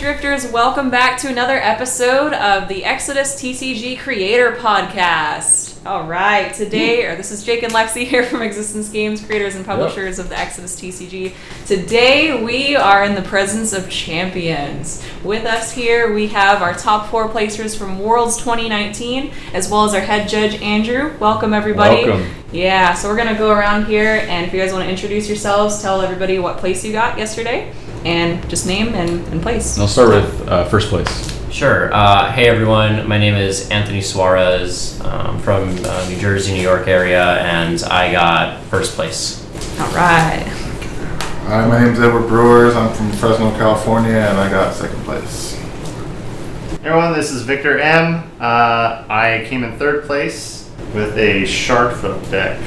Drifters, welcome back to another episode of the Exodus TCG Creator Podcast. Alright, this is Jake and Lexi here from Existence Games, creators and publishers of the Exodus TCG. Today we are in the presence of champions. With us here we have our top 4 placers from Worlds 2019, as well as our head judge Andrew. Welcome everybody. Welcome. Yeah, so we're going to go around here, and if you guys want to introduce yourselves, tell everybody what place you got yesterday, and just name and place. I'll start with first place. Sure. Hey everyone, my name is Anthony Suarez. I'm from New Jersey, New York area, and I got first place. All right. Hi, my name's Edward Brewers. I'm from Fresno, California, and I got second place. Hey everyone, this is Victor M. I came in third place with a Sharkfoot deck.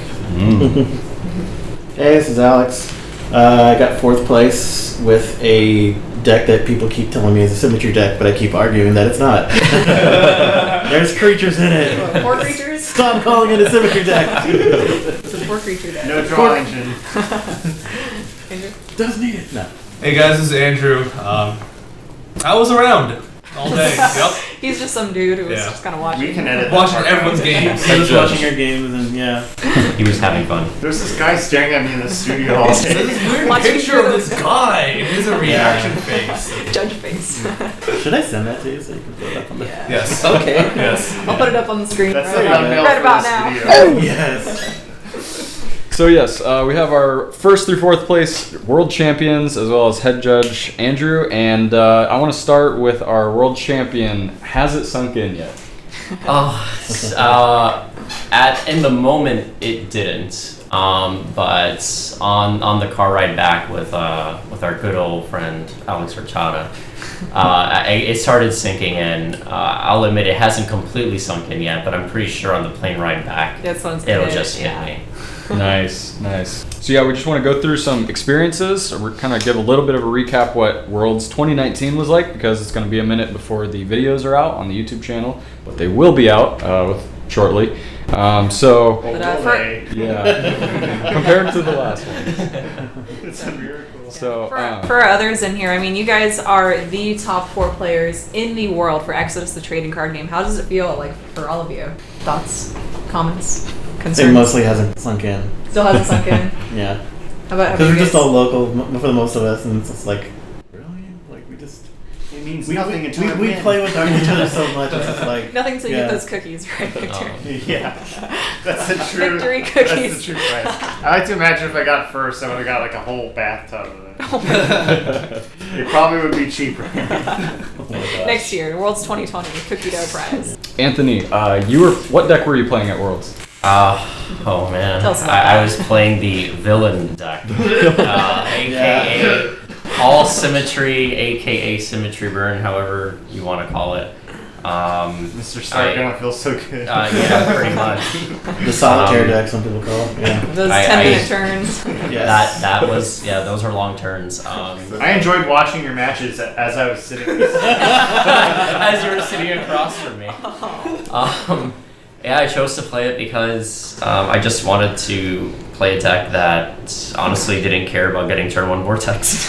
Hey, this is Alex. I got fourth place with a deck that people keep telling me is a symmetry deck, but I keep arguing that it's not. There's creatures in it. 4 creatures? Stop calling it a symmetry deck. It's a 4 creature deck. No draw engine. Andrew? Doesn't need it. No. Hey guys, this is Andrew. I was around all day. Yep. He's just some dude who was just kind of watching. We can edit Watching that part everyone's out. games. He was watching our games and yeah. He was having fun. There's this guy staring at me in the studio all There's day. this weird Watching picture of through this guy. It is a reaction face. Judge face. Should I send that to you so you can put it up on the... Yeah. Yes. Okay. Yes. I'll put it up on the screen That's the right, thumbnail right for about this now. video. Oh, yes. So yes, we have our first through fourth place world champions, as well as head judge Andrew, and I want to start with our world champion. Has it sunk in yet? In the moment it didn't, but on the car ride back with our good old friend Alex Horchata, it started sinking in. I'll admit it hasn't completely sunk in yet, but I'm pretty sure on the plane ride back it'll just hit me. Nice. So yeah, we just want to go through some experiences. We're kind of give a little bit of a recap what Worlds 2019 was like, because it's going to be a minute before the videos are out on the YouTube channel, but they will be out shortly. Yeah, compared to the last one. It's a miracle. So For others in here, I mean, you guys are the top 4 players in the world for Exodus, the trading card game. How does it feel like for all of you? Thoughts, comments, concerns? It mostly hasn't sunk in. Still hasn't sunk in. Yeah. How about Because you we're just guys? all local for the most of us, and it's just like, really? Like, we just... It means nothing until I we win. play with each other so much, it's just like... Nothing until you yeah. get those cookies, right, Victor? Yeah, that's the true. Victory That's cookies. the true price. I like to imagine if I got first, I would have got like a whole bathtub of it. It probably would be cheaper. Next year, Worlds 2020, cookie dough prize. Anthony, what deck were you playing at Worlds? Oh man, Tell us about I that. was playing the villain deck, aka all symmetry, aka symmetry burn, however you want to call it. Mr. Stark, I don't feel so good. Yeah, pretty much. The solitaire deck, some people call it. Yeah. Those I- 10-minute turns. Yes. That was those were long turns. I enjoyed watching your matches as I was sitting. As you were sitting across from me. Yeah, I chose to play it because I just wanted to play a deck that honestly didn't care about getting turn 1 Vortex.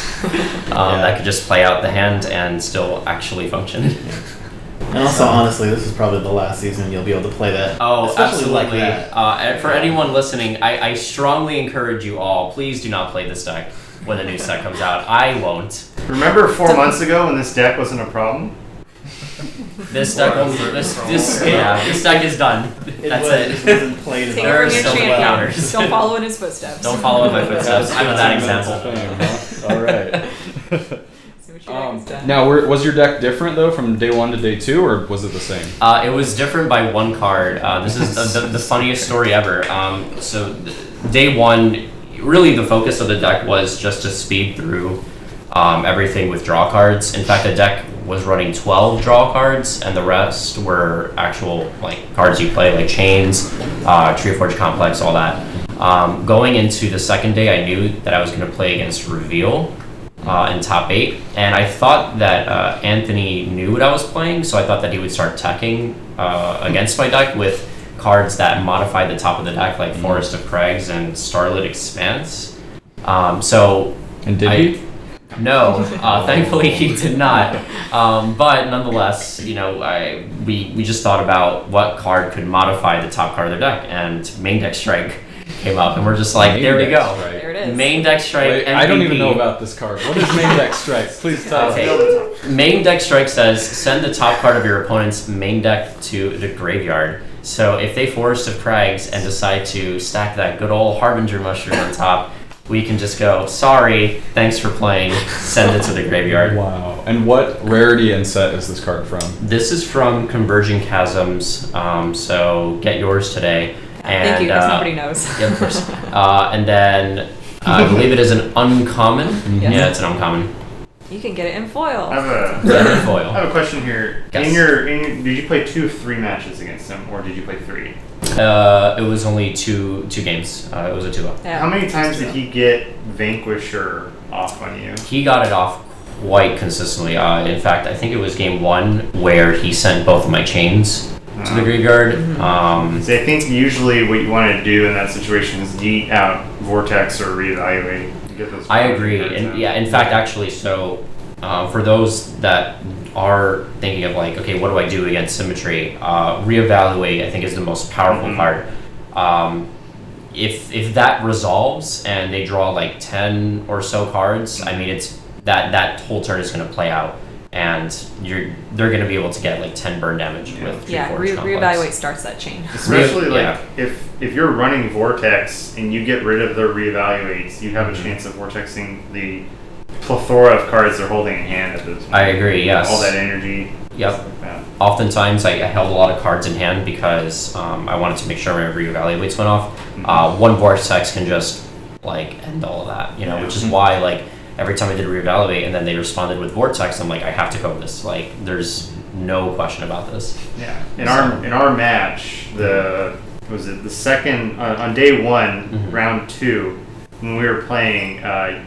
That could just play out the hand and still actually function. And also, honestly, this is probably the last season you'll be able to play that. Oh, Especially absolutely. like that. And for anyone listening, I strongly encourage you all, please do not play this deck when the new set comes out. I won't. Remember 4 months ago when this deck wasn't a problem? This deck this deck is done. That's It wasn't played Take it There from are your so many champion. counters. Don't follow in his footsteps. Don't follow in my footsteps. I'm that example. All right. See what your deck has done. Now, was your deck different though from day 1 to day 2, or was it the same? It was different by 1 card. This is the funniest story ever. Day 1, really the focus of the deck was just to speed through everything with draw cards. In fact, the deck was running 12 draw cards, and the rest were actual cards you play, like Chains, Treeforge Complex, all that. Going into the second day, I knew that I was going to play against Reveal in top 8, and I thought that Anthony knew what I was playing, so I thought that he would start teching against my deck with cards that modify the top of the deck, like Forest of Crags and Starlit Expanse. And did he? No, thankfully he did not. But nonetheless, we just thought about what card could modify the top card of their deck, and main deck strike came up, and we're just like, there we go. There it is. Main deck strike. Wait, MVP. I don't even know about this card. What is main deck strike? Please tell me. Okay. Main deck strike says send the top card of your opponent's main deck to the graveyard. So if they Forest of Crags and decide to stack that good old Harbinger Mushroom on top, we can just go, sorry, thanks for playing, send it to the graveyard. Wow. And what rarity and set is this card from? This is from Converging Chasms, so get yours today. And, Thank you, because nobody knows. Yeah, of course. And then I believe it is an uncommon. Yes. Yeah, it's an uncommon. You can get it in foil. I have Yeah, foil. I have a question here. Yes. In your, did you play 2 of 3 matches against him, or did you play 3? It was only two games. It was a 2-0. Yeah. How many times did he get Vanquisher off on you? He got it off quite consistently. In fact, I think it was game 1 where he sent both of my chains to the graveyard. So I think usually what you want to do in that situation is yeet out Vortex or reevaluate. Get those I agree. cards And out. yeah, in fact, actually, so for those that are thinking of like, okay, what do I do against Symmetry? Reevaluate, I think, is the most powerful card. If that resolves and they draw like 10 or so cards, I mean, it's that whole turn is going to play out, and they're going to be able to get like 10 burn damage with 3 Yeah, Forge Complex. reevaluate starts that chain. Especially Yeah. like if you're running Vortex and you get rid of their reevaluates, you have a chance of vortexing the plethora of cards they're holding in hand at this point. I agree. Yes. All that energy. Yep. Stuff like that. Oftentimes, I held a lot of cards in hand because I wanted to make sure my reevaluates went off. One Vortex can just like end all of that, which is why like every time I did reevaluate and then they responded with Vortex, I'm like, I have to cover this. Like, there's no question about this. Yeah. In our match, the second on day 1, round 2. When we were playing,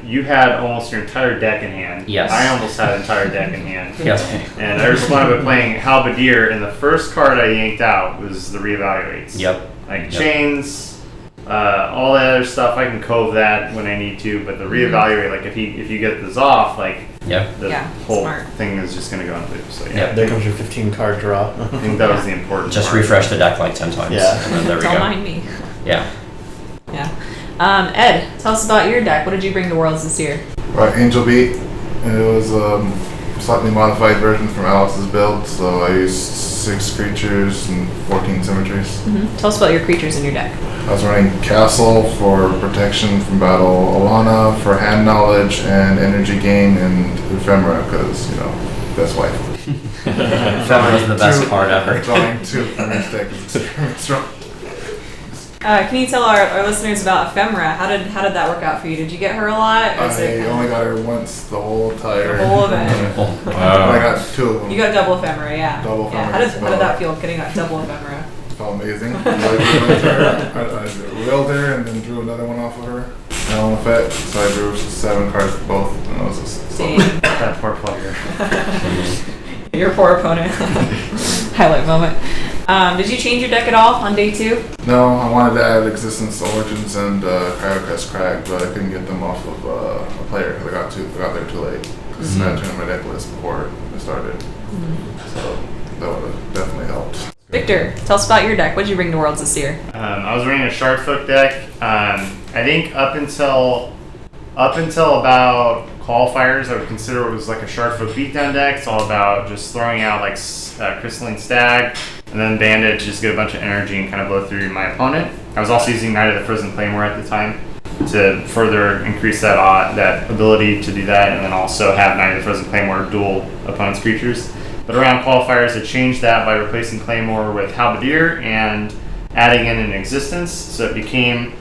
you had almost your entire deck in hand. Yes. I almost had an entire deck in hand. Yes. And I responded by playing Halberdier, and the first card I yanked out was the reevaluates. Yep. Like chains, all that other stuff. I can cove that when I need to, but the reevaluate, like if you get this off, like Yep. the Yeah, whole smart. thing is just gonna go in loop. So yeah, Yep. There comes your 15 card draw. I think that was the important. Just part. refresh the deck like 10 times. Yeah. And then there we Don't go. mind me. Yeah. Yeah. Ed, tell us about your deck. What did you bring to Worlds this year? Angel Beat. It was a slightly modified version from Alex's build, so I used 6 creatures and 14 symmetries. Tell us about your creatures in your deck. I was running Castle for protection from battle, Alana for hand knowledge and energy gain, and Ephemera because, best wife. That was the best card ever. Drawing 2 from each deck is extremely strong. Can you tell our listeners about Ephemera? How did that work out for you? Did you get her a lot? Or is I it only got her once the whole entire. the whole event? I got 2 of them. You got double Ephemera, yeah. Double Yeah. Ephemera How did that feel, getting that double Ephemera? It felt amazing. I willed her and then drew another one off of her. Element effect, so I drew 7 cards for both, and it was just Dang. That poor player. Your poor opponent. Highlight moment. Did you change your deck at all on day 2? No, I wanted to add Existence Origins and Cryocrest Crag, but I couldn't get them off of a player because I got there too late. Because I turned my deck list before it started. So that would have definitely helped. Victor, tell us about your deck. What did you bring to Worlds this year? I was running a Shardfoot deck. I think up until about qualifiers, I would consider it was like a Shardfoot beatdown deck. It's all about just throwing out like Crystalline Stag and then Bandit to just get a bunch of energy and kind of blow through my opponent. I was also using Knight of the Frozen Claymore at the time to further increase that ability to do that, and then also have Knight of the Frozen Claymore dual opponent's creatures. But around qualifiers, I changed that by replacing Claymore with Halberdier and adding in an Existence, so it became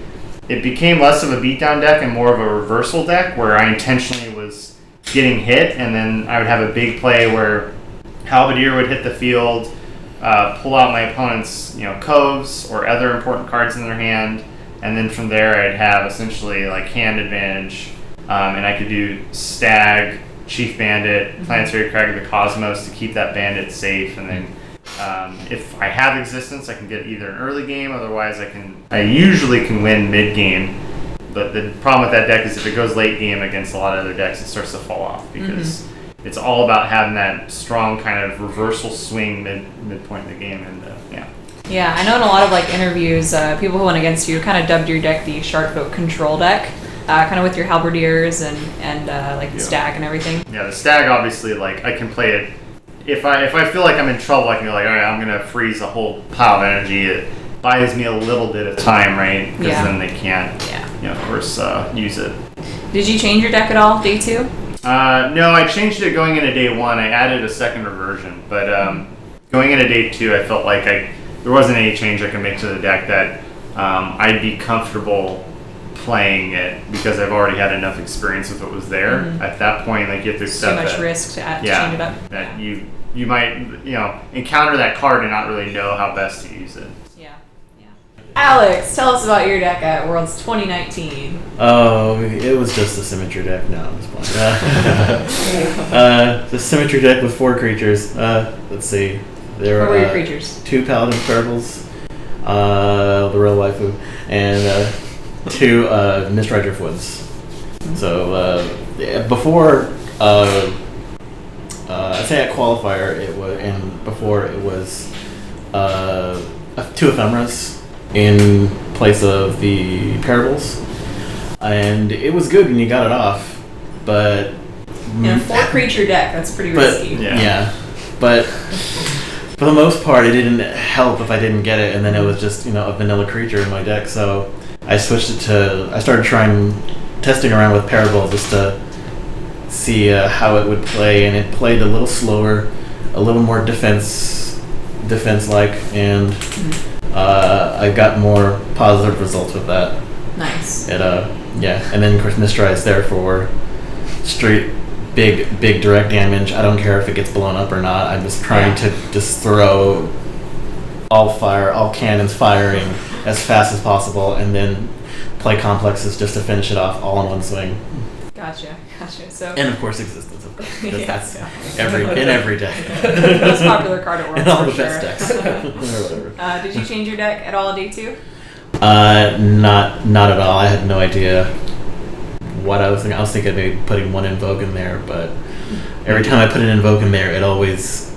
less of a beatdown deck and more of a reversal deck where I intentionally was getting hit, and then I would have a big play where Halberdier would hit the field, pull out my opponent's coves or other important cards in their hand, and then from there I'd have essentially like hand advantage, and I could do Stag, Chief Bandit, Planetary Crag of the Cosmos to keep that bandit safe, and then if I have Existence, I can get either an early game. Otherwise, I usually can win mid game But the problem with that deck is if it goes late game against a lot of other decks, it starts to fall off because it's all about having that strong kind of reversal swing midpoint of the game, and yeah. Yeah, I know in a lot of like interviews, people who went against you kind of dubbed your deck the Sharkboat control deck, kind of with your halberdiers and like the stag and everything. Yeah, the stag obviously, like I can play it if I feel like I'm in trouble. I can be like, all right, I'm gonna freeze a whole pile of energy. It buys me a little bit of time, right? Because then they can't, of course, use it. Did you change your deck at all, day 2? No, I changed it going into day 1. I added a second reversion, but going into day 2, I felt like there wasn't any change I could make to the deck that I'd be comfortable playing it because I've already had enough experience with what was there. At that point, like you have to accept too much risk to change it up. That you might encounter that card and not really know how best to use it. Alex, tell us about your deck at Worlds 2019. Oh, it was just a symmetry deck. No, I'm just playing. The symmetry deck with 4 creatures. Let's see. There What were your are creatures? 2 Paladin Purples, the real waifu, and 2 Mistrai Driftwoods. So before, I'd say at Qualifier it was, and before it was 2 Ephemeras in place of the Parables, and it was good when you got it off, but In a 4 creature deck, that's pretty risky. But for the most part, it didn't help if I didn't get it, and then it was just a vanilla creature in my deck. So I switched it to. I started testing around with Parable just to see how it would play, and it played a little slower, a little more defense-like, and I got more positive results with that. Nice. And then of course Mistrai is there for straight big direct damage. I don't care if it gets blown up or not. I'm just trying to just throw all cannons firing as fast as possible, and then play complexes just to finish it off all in one swing. Gotcha. So. And of course Existence, of course. That's in every deck. Most popular card at Worlds. In all the for best sure. decks. Or whatever. Did you change your deck at all day 2? Not at all. I had no idea what I was thinking. I was thinking maybe putting 1 Invoke in there, but every time I put an Invoke in there, it always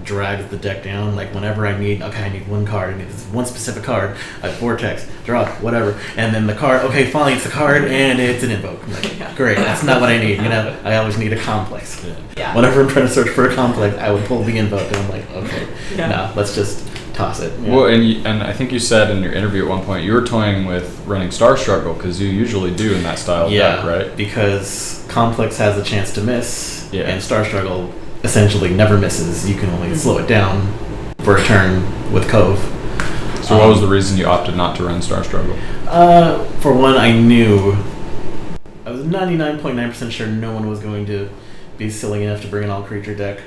drags the deck down. Like whenever I need 1 card, I need this one specific card, I Vortex, draw, whatever, and then the card, okay, finally it's a card and it's an Invoke. I'm like, great, that's not what I need. I always need a complex. Yeah. Whenever I'm trying to search for a complex, I would pull the Invoke, and I'm like, okay, no, let's just toss it. Well, and I think you said in your interview at one point you were toying with running Star Struggle because you usually do in that style of deck, right? Because Complex has a chance to miss, Yeah. and Star Struggle essentially never misses. You can only slow it down for a turn with Cove. So what was the reason you opted not to run Star Struggle? For one, I was 99.9% sure no one was going to be silly enough to bring an all creature deck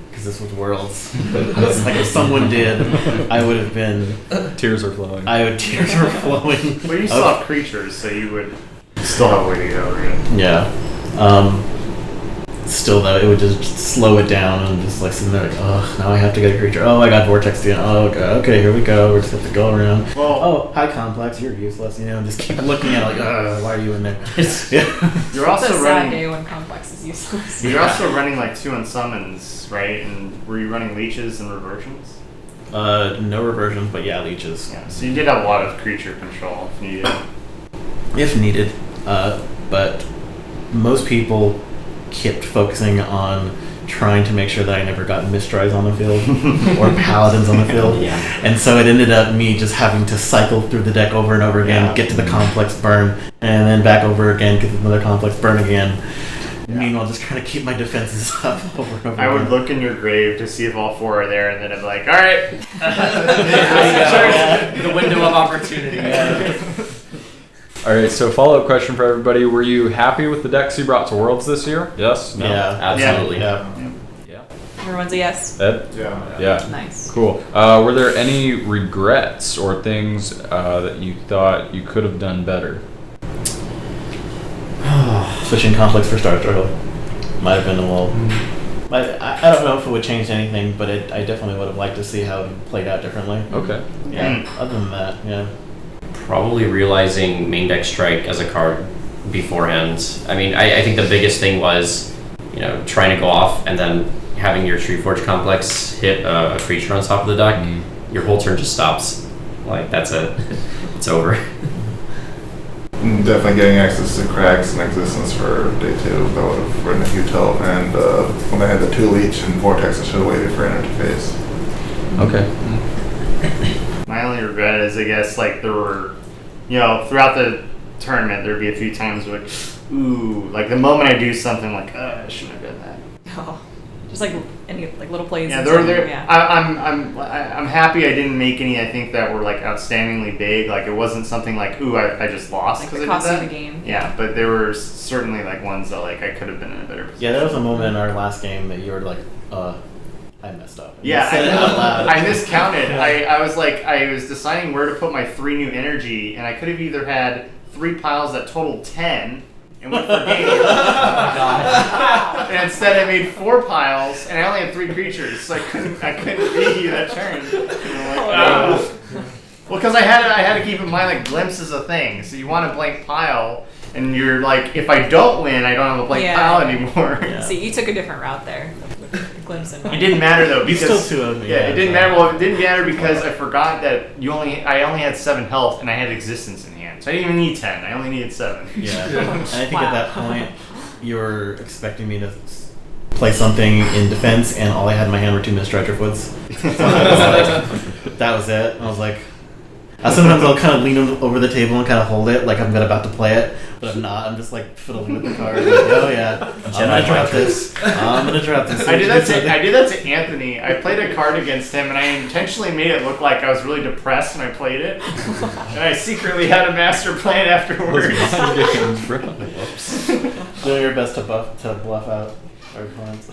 because this was Worlds. It's like if someone did, I would have been. Tears are flowing. Tears were flowing. Well, you still have creatures, so you would still have a way to go. Right? Yeah. Still though, it would just slow it down and just like sitting there like, oh, now I have to get a creature. Oh, I got Vortex again. Oh, okay, here we go. We're just have to go around. Well, oh, hi Complex, you're useless. And just keep looking at it like, why are you in there? You're also it's a sad running. day when Complex is useless. You're also running like 2 unsummons, right? And were you running leeches and reversions? No reversions, but yeah, leeches. Yeah. So you did have a lot of creature control if needed. If needed, but most people kept focusing on trying to make sure that I never got Mistrais on the field or Paladins on the field. And so it ended up me just having to cycle through the deck over and over again, get to the complex burn, and then back over again, get to another complex burn again. Meanwhile, just trying to keep my defenses up over and over I would again. look in your grave to see if all 4 are there, and then I'd be like, all right. The window of opportunity. All right, so follow-up question for everybody. Were you happy with the decks you brought to Worlds this year? Yes? No? Yeah, Absolutely. Yeah. Everyone's a yes. Ed? Yeah. Nice. Cool. Were there any regrets or things that you thought you could have done better? Switching complex for Star Struggle might have been a little. I don't know if it would change anything, but I definitely would have liked to see how it played out differently. Okay. Yeah. Other than that, yeah. probably realizing main deck strike as a card beforehand. I mean, I think the biggest thing was, trying to go off and then having your Treeforge complex hit a creature on top of the deck. Your whole turn just stops. Like, that's it. It's over. Definitely getting access to cracks and existence for day 2. That would have written a huge help. And when I had the 2 leech and vortex, I should have waited for an interface. Okay. My only regret is, I guess, like there were, throughout the tournament, there'd be a few times like, ooh, like the moment I do something like, I shouldn't have done that. Oh, just like any like little plays. Yeah, Yeah. I'm happy I didn't make any. I think that were like outstandingly big. Like it wasn't something like, ooh, I just lost Like because it I cost did you that. the game. Yeah, but there were certainly like ones that like I could have been in a better position. Yeah, there was a moment in our last game that you were like, I messed up. And Yeah, you said it out loud. I miscounted. I was like, I was deciding where to put my 3 new energy, and I could have either had 3 piles that totaled 10 and went for game. And instead, I made 4 piles, and I only had 3 creatures, so I couldn't beat that turn. And I'm like, well, because I had to keep in mind like glimpses of things. So you want a blank pile, and you're like, if I don't win, I don't have a blank pile anymore. Yeah. See, you took a different route there. Glimpse in It didn't matter though You because still 2-0'd me. yeah, it didn't matter. Well, it didn't matter because I forgot that I only had 7 health and I had existence in hand, so I didn't even need 10. I only needed 7. Yeah, and I think Wow. at that point you were expecting me to play something in defense, and all I had in my hand were 2 Misdreader Foots. So I was like, that was it. I was like, sometimes I'll kind of lean over the table and kind of hold it like I'm about to play it, but I'm not. I'm just like fiddling with the card. Like, oh yeah, I'm gonna drop this. I'm gonna drop this. I did that to Anthony. I played a card against him, and I intentionally made it look like I was really depressed when I played it, and I secretly had a master plan afterwards. Whoops. Doing your best to bluff out our opponents.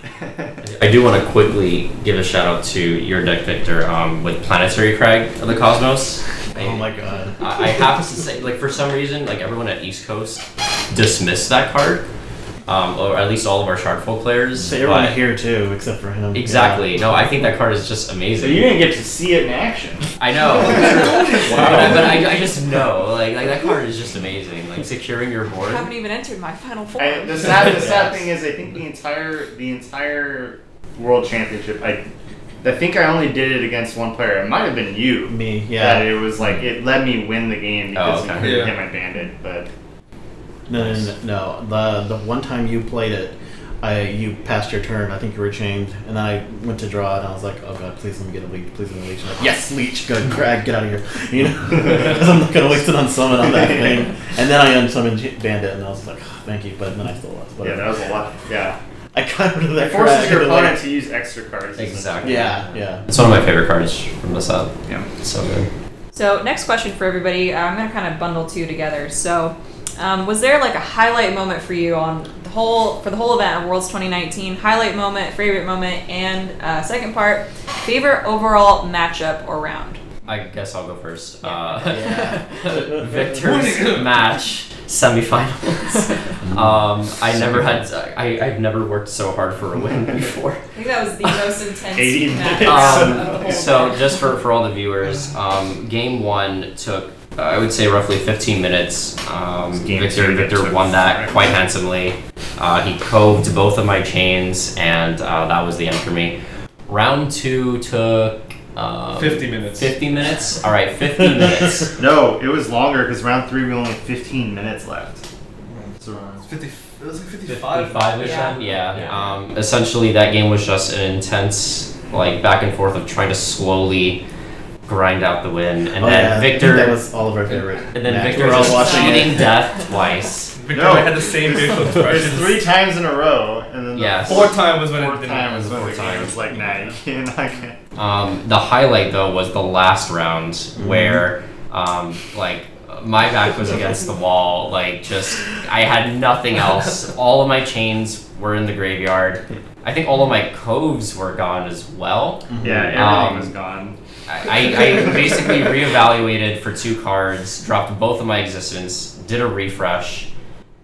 I do want to quickly give a shout out to your deck, Victor, with Planetary Crag of the Cosmos. Oh my god. I have to say, like, for some reason, like, everyone at East Coast dismissed that card, or at least all of our Shardfall players. So everyone but- here too, except for him. Exactly. Yeah. No, I think that card is just So amazing. you didn't get to see it in action. I know. But I just know, like that card is just amazing. Like, securing your I board. haven't even entered my final four. The sad thing is, I think the entire World Championship, I think I only did it against one player. It might have been you. Me, That yeah. it was like it let me win the game because Oh, you okay. couldn't Yeah. hit my bandit, but. No. The one time you played it, you passed your turn. I think you were chained, and then I went to draw, and I was like, "Oh God, please let me get a leech. Please let me leech." And like, yes, leech. Good, Crag, get out of here. You know, because I'm not gonna waste it on summon on that thing. And then I unsummoned Bandit, and I was like, oh, "Thank you," but then I still lost. Yeah, that was a lot. Yeah. I got rid of that. It forces Crag, your and then, opponent to use extra cards. Exactly. Yeah. It's one of my favorite cards from the set. Yeah. It's so good. So next question for everybody. I'm gonna kind of bundle 2 together. So, was there like a highlight moment for you on the whole event of Worlds 2019? Highlight moment, favorite moment, and second part, favorite overall matchup or round. I guess I'll go first. Yeah. Victor's match semifinals. I've never worked so hard for a win before. I think that was the most intense 80 match. minutes. So just for all the viewers, game 1 took I would say roughly 15 minutes. Game Victor took won that forever. quite handsomely. He coved both of my chains, and that was the end for me. Round 2 took 50 minutes. 50 minutes. All right, 50 minutes. No, it was longer because round 3 we only had 15 minutes left. So it's 50. It was like 55. 55-ish Yeah. then? Yeah. Essentially, that game was just an intense, like, back and forth of trying to slowly grind out the win, and then Victor. That was all of our favorite. And then match. Victor We're all was watching it. cheating death twice. Victor No. and I had the same facial There's expressions. 3 times in a row, and then Yes. the Fourth time was when it fourth didn't time was when the Fourth game time. was like, nah, you're not gonna. The highlight though was the last round where, like, my back was against the wall. Like, just I had nothing else. All of my chains were in the graveyard. I think all of my coves were gone as well. Yeah, everything Um, was gone. I basically reevaluated for 2 cards, dropped both of my existence, did a refresh,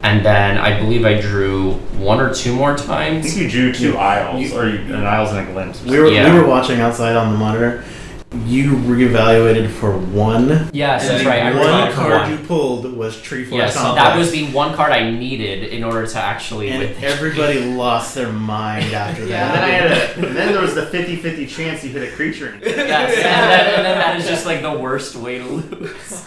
and then I believe I drew 1 or 2 more I times. think you drew 2 Isles, or an Isles and a Glimpse. We were Yeah. we were watching outside on the monitor, you reevaluated for one. Yes, that's right. I One remember card you pulled was Tree Force Yes, Complex. that was the one card I needed in order to actually And win. everybody lost their mind after Yeah. that. And then there was the 50-50 chance you hit a creature. Yes, and then that is just like the worst way to lose.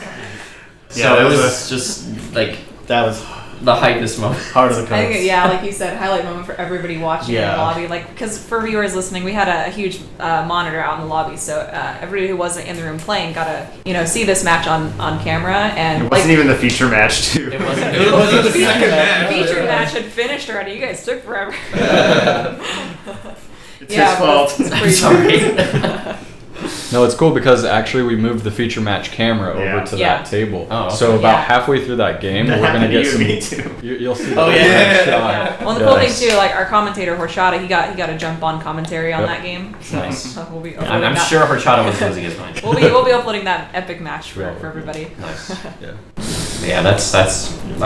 Yeah, So that it was was just like That was the hypest moment. hard as a I cards. think, yeah, like you said, highlight moment for everybody watching in Yeah. the lobby. Like, because for viewers listening, we had a huge monitor out in the lobby, so everybody who wasn't in the room playing got to, see this match on camera. And It wasn't even the feature match, too. It wasn't. It wasn't the second match. featured match had finished already. You guys took forever. It's his fault. It's pretty Sorry. No, it's cool because actually we moved the feature match camera over Yeah. to Yeah. that table. Oh, okay. So about Yeah. halfway through that game, we're gonna happened to get you some. and me, too. You'll see. Oh, the yeah. shot. Yeah. Well, the cool thing Yes. too, like our commentator Horchata, he got a jump on commentary on Yep. that game. So Nice. we'll be I'm uploading that. sure Horchata was losing his mind. We'll be uploading that epic match for Yeah. everybody. Nice. Yeah. Yeah, that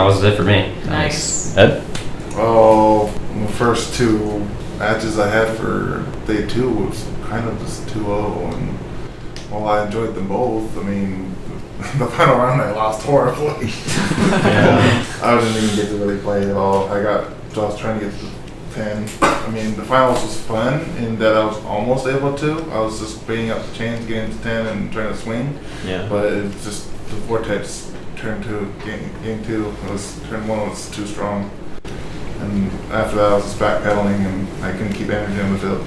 was it for me. Nice. Ed. Oh, the first two matches I had for day 2 was kind of just 2-0, and while I enjoyed them both, I mean, the final round I lost horribly. Yeah. I didn't even get to really play at all. I was trying to get to 10. I mean, the finals was fun in that I was almost able to. I was just beating up the chains, getting to 10 and trying to swing. Yeah. But it's just the vortex turn 2, game 2, turn 1 was too strong. And after that I was just backpedaling and I couldn't keep energy on the field.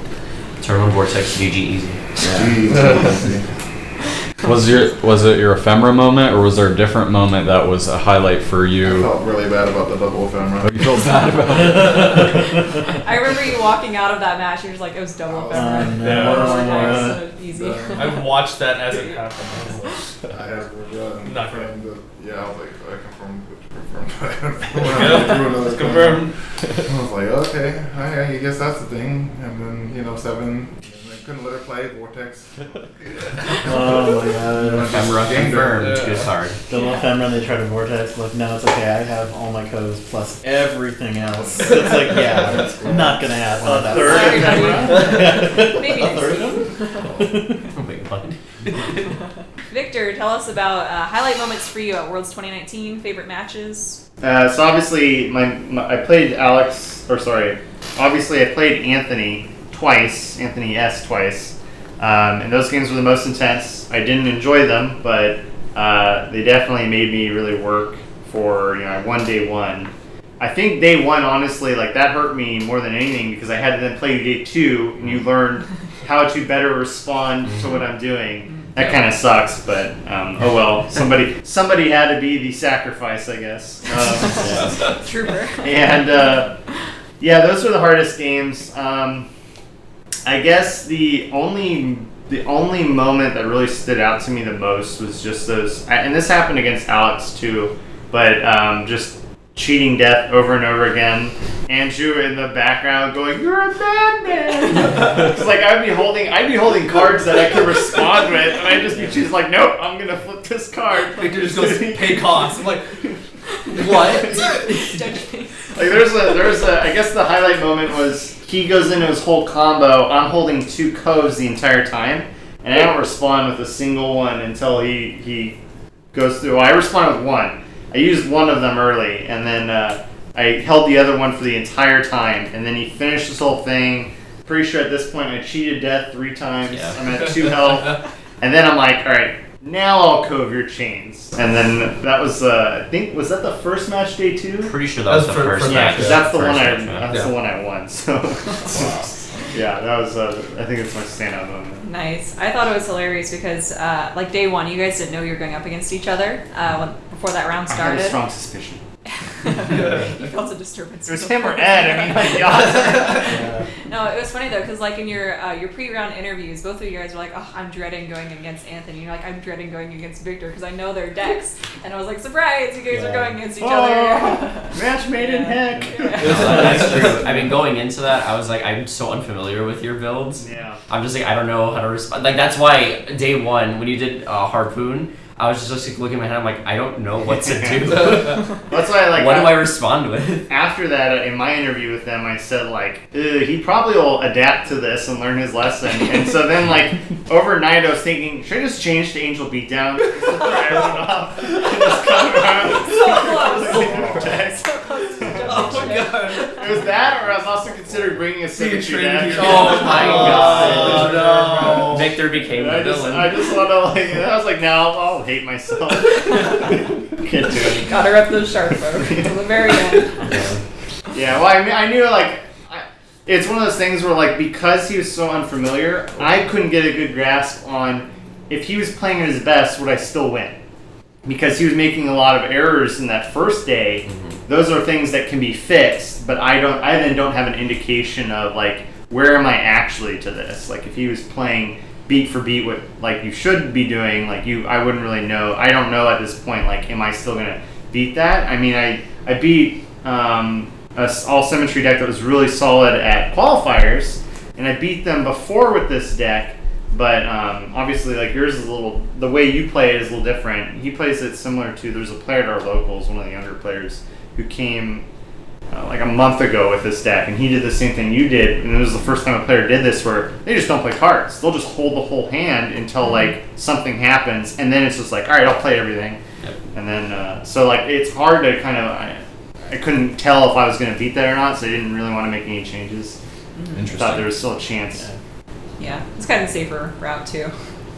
Turn on Vortex GG easy. Gee, Was it your ephemera moment, or was there a different moment that was a highlight for I you? felt really bad about the double Oh, ephemera. you felt bad about it. I remember you walking out of that match. You're just like, it was double ephemera. no. I was like, oh, so easy. I watched that as it happened. I was like, I had forgotten. Not great. Yeah, I was like, I confirmed. It's confirmed. I was like, okay, I guess that's the thing. And then, 7, and I couldn't let her play Vortex. Oh my god. Ephemera confirmed. Yeah. Good card. The little ephemera, they try to vortex. Like, no, it's okay. I have all my codes plus everything else. It's like, yeah, it's not gonna happen. A That's- third Sorry, Maybe A next third week. Wait, what? Victor, tell us about highlight moments for you at Worlds 2019. Favorite matches. So obviously, I played obviously I played Anthony S twice. And those games were the most intense. I didn't enjoy them, but they definitely made me really work for, I won day 1. I think day 1, honestly, like that hurt me more than anything because I had to then play day 2 and you learn how to better respond to what I'm doing. That kind of sucks, but oh well. Somebody had to be the sacrifice, I guess. Trooper. And yeah, those were the hardest games. I guess the only moment that really stood out to me the most was just those, and this happened against Alex too, but just cheating death over and over again. Andrew in the background going, "You're a madman!" It's like I'd be holding cards that I could respond with, and I'd just be choosing like, "Nope, I'm gonna flip this card." Victor just goes, pay costs. I'm like, What? Like there's a I guess the highlight moment was he goes into his whole combo. I'm holding 2 coves the entire time, and I don't respond with a single one until he goes through. Well, I respond with 1. I used one of them early, and then I held the other one for the entire time, and then he finished this whole thing. Pretty sure at this point I cheated death 3 times. Yeah. I'm at 2 health, and then I'm like, all right. Now I'll cove your chains. And then that was, I think, was that the first match day 2? Pretty sure that was the first Yeah, match. because that's the First one match, that's the one I won. So yeah, that was I think it's my standout moment. Nice. I thought it was hilarious because, like day 1, you guys didn't know you were going up against each other before that round I had started. a strong suspicion. You felt a disturbance. It was him or Ed. I mean, my God. No, it was funny though, because like in your pre-round interviews, both of you guys were like, "Oh, I'm dreading going against Anthony." You're like, "I'm dreading going against Victor because I know their decks." And I was like, "Surprise! You guys are going against each other." Match made in heck. That's true. I mean, going into that, I was like, I'm so unfamiliar with your builds. Yeah. I'm just like, I don't know how to respond. Like, that's why day 1, when you did Harpoon, I was just like looking at my hand. I'm like, I don't know what to do. That's why what do I respond with? After that, in my interview with them, I said like, he probably will adapt to this and learn his lesson. And so then like overnight, I was thinking, should I just change to Angel Beatdown? Just throw everyone off and just come around. So close. Oh my god. It was that, or I was also considering bringing a symmetry deck. Oh my god. Oh, no. Victor became the villain. I just want to like. I was like, now I'll hate myself. Can't do it. Gotta rep those shark folk till the very end. Yeah, well, I knew like. It's one of those things where like because he was so unfamiliar, I couldn't get a good grasp on if he was playing at his best, would I still win? Because he was making a lot of errors in that first day. Mm-hmm. Those are things that can be fixed, but I then don't have an indication of like where am I actually to this? Like if he was playing beat for beat what like you should be doing, like I wouldn't really know. I don't know at this point, like am I still gonna beat that? I mean I beat a all symmetry deck that was really solid at qualifiers, and I beat them before with this deck. But obviously, like yours is the way you play it is a little different. He plays it similar to, there's a player at our locals, one of the younger players, who came like a month ago with this deck, and he did the same thing you did, and it was the first time a player did this where they just don't play cards. They'll just hold the whole hand until like something happens, and then it's just like, all right, I'll play everything. Yep. And then, so like it's hard to kind of, I couldn't tell if I was going to beat that or not, so I didn't really want to make any changes. Interesting. I thought there was still a chance. Yeah, it's kind of a safer route too.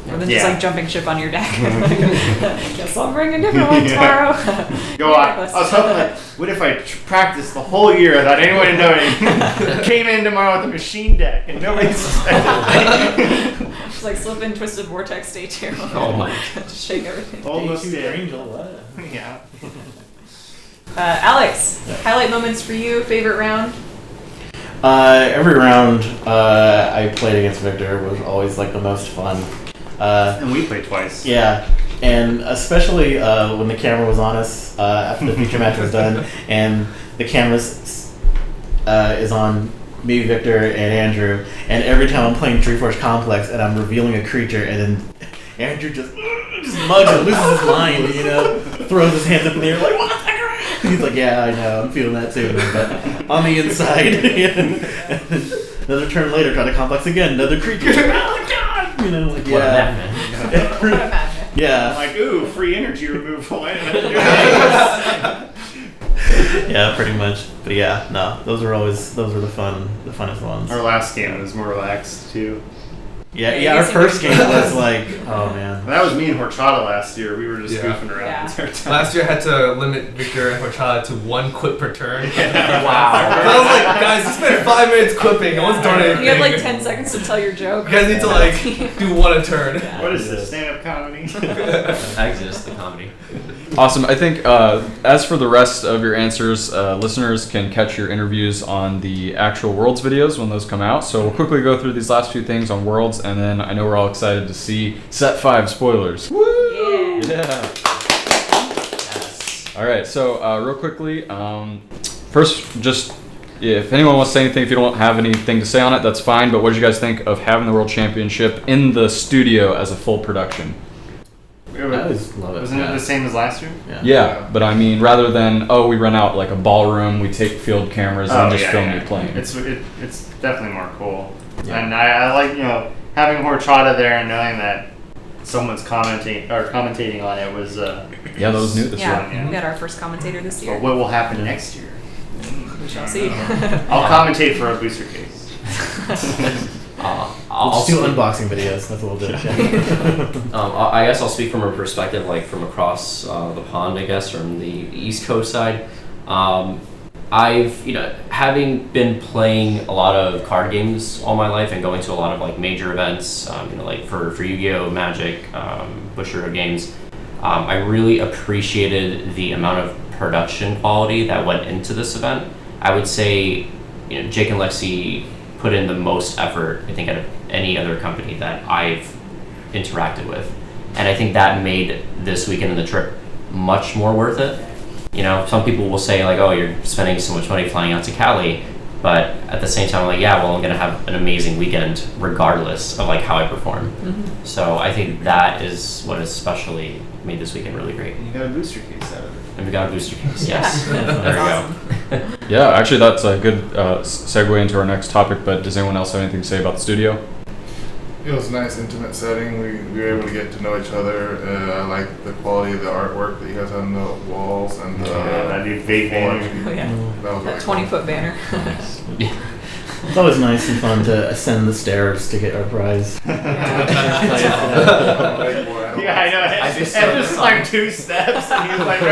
More than Yeah. just like jumping ship on your deck. Guess I'll bring a different one tomorrow. I was hoping like, what if I practiced the whole year without anyone knowing? Came in tomorrow with a machine deck and nobody suspected. Just like slip in Twisted Vortex Day 2. Oh my. Just shake everything. Almost Day two did. Angel, what? Yeah. Alex, highlight moments for you, favorite round? Every round I played against Victor was always like the most fun. And we played twice. Yeah, and especially when the camera was on us after the feature match was done, and the camera is on me, Victor, and Andrew, and every time I'm playing Dreamforce Complex and I'm revealing a creature, and then Andrew just mugs it, loses his mind, you know, throws his hands up in the air like, what the heck? He's like, yeah, I know, I'm feeling that too, but on the inside. Another turn later, try to complex again, another creature. Oh god! You know, like, What a yeah. madman. What a madman. Yeah. I'm like, ooh, free energy removal. Yeah, pretty much. But yeah, no, those were the funnest ones. Our last game was more relaxed too. Yeah, our first game was like, oh man. That was me and Horchata last year. We were just Yeah. goofing around Yeah. the entire time. Last year I had to limit Victor and Horchata to one quip per turn. Wow. I was like, guys, you spent 5 minutes quipping. No one's done anything. You have like 10 seconds to tell your joke. You guys need to like do one a turn. What is this, stand-up comedy? Exodus, the comedy. Awesome. I think as for the rest of your answers, listeners can catch your interviews on the actual Worlds videos when those come out. So we'll quickly go through these last few things on Worlds, and then I know we're all excited to see Set 5 spoilers. Yeah. Yeah. All right. So real quickly, first, just if anyone wants to say anything, if you don't have anything to say on it, that's fine. But what did you guys think of having the World Championship in the studio as a full production? I always love it. Wasn't it the same as last year? Yeah, but I mean, rather than we rent out like a ballroom, we take field cameras and just film you playing. It's definitely more cool. Yeah. And I like having Horchata there and knowing that someone's commentating on it was Yeah, that was new this year. Yeah, we got our first commentator this year. But what will happen next year? We shall see. I'll commentate for a booster case. We'll just do unboxing videos. That's what we'll do. I guess I'll speak from a perspective like from across the pond, I guess, from the East Coast side. I've, having been playing a lot of card games all my life and going to a lot of like major events, like for Yu-Gi-Oh, Magic, Bushiroad games, I really appreciated the amount of production quality that went into this event. I would say, Jake and Lexi put in the most effort, I think, out of any other company that I've interacted with. And I think that made this weekend and the trip much more worth it. Some people will say like, oh, you're spending so much money flying out to Cali, but at the same time, I'm like, yeah, well, I'm gonna have an amazing weekend regardless of like how I perform. Mm-hmm. So I think that is what especially made this weekend really great. You got a booster case out of it. And we got a booster case. Yeah. Yes. There we go. Yeah, actually, that's a good segue into our next topic. But does anyone else have anything to say about the studio? It was a nice, intimate setting. We were able to get to know each other. I like the quality of the artwork that you guys have on the walls and That new big banner. Oh, yeah. That was That really 20-foot banner. Yeah. It's always nice and fun to ascend the stairs to get our prize. cool. Yeah, I know. I And just just saw like 2 steps, and he was like, You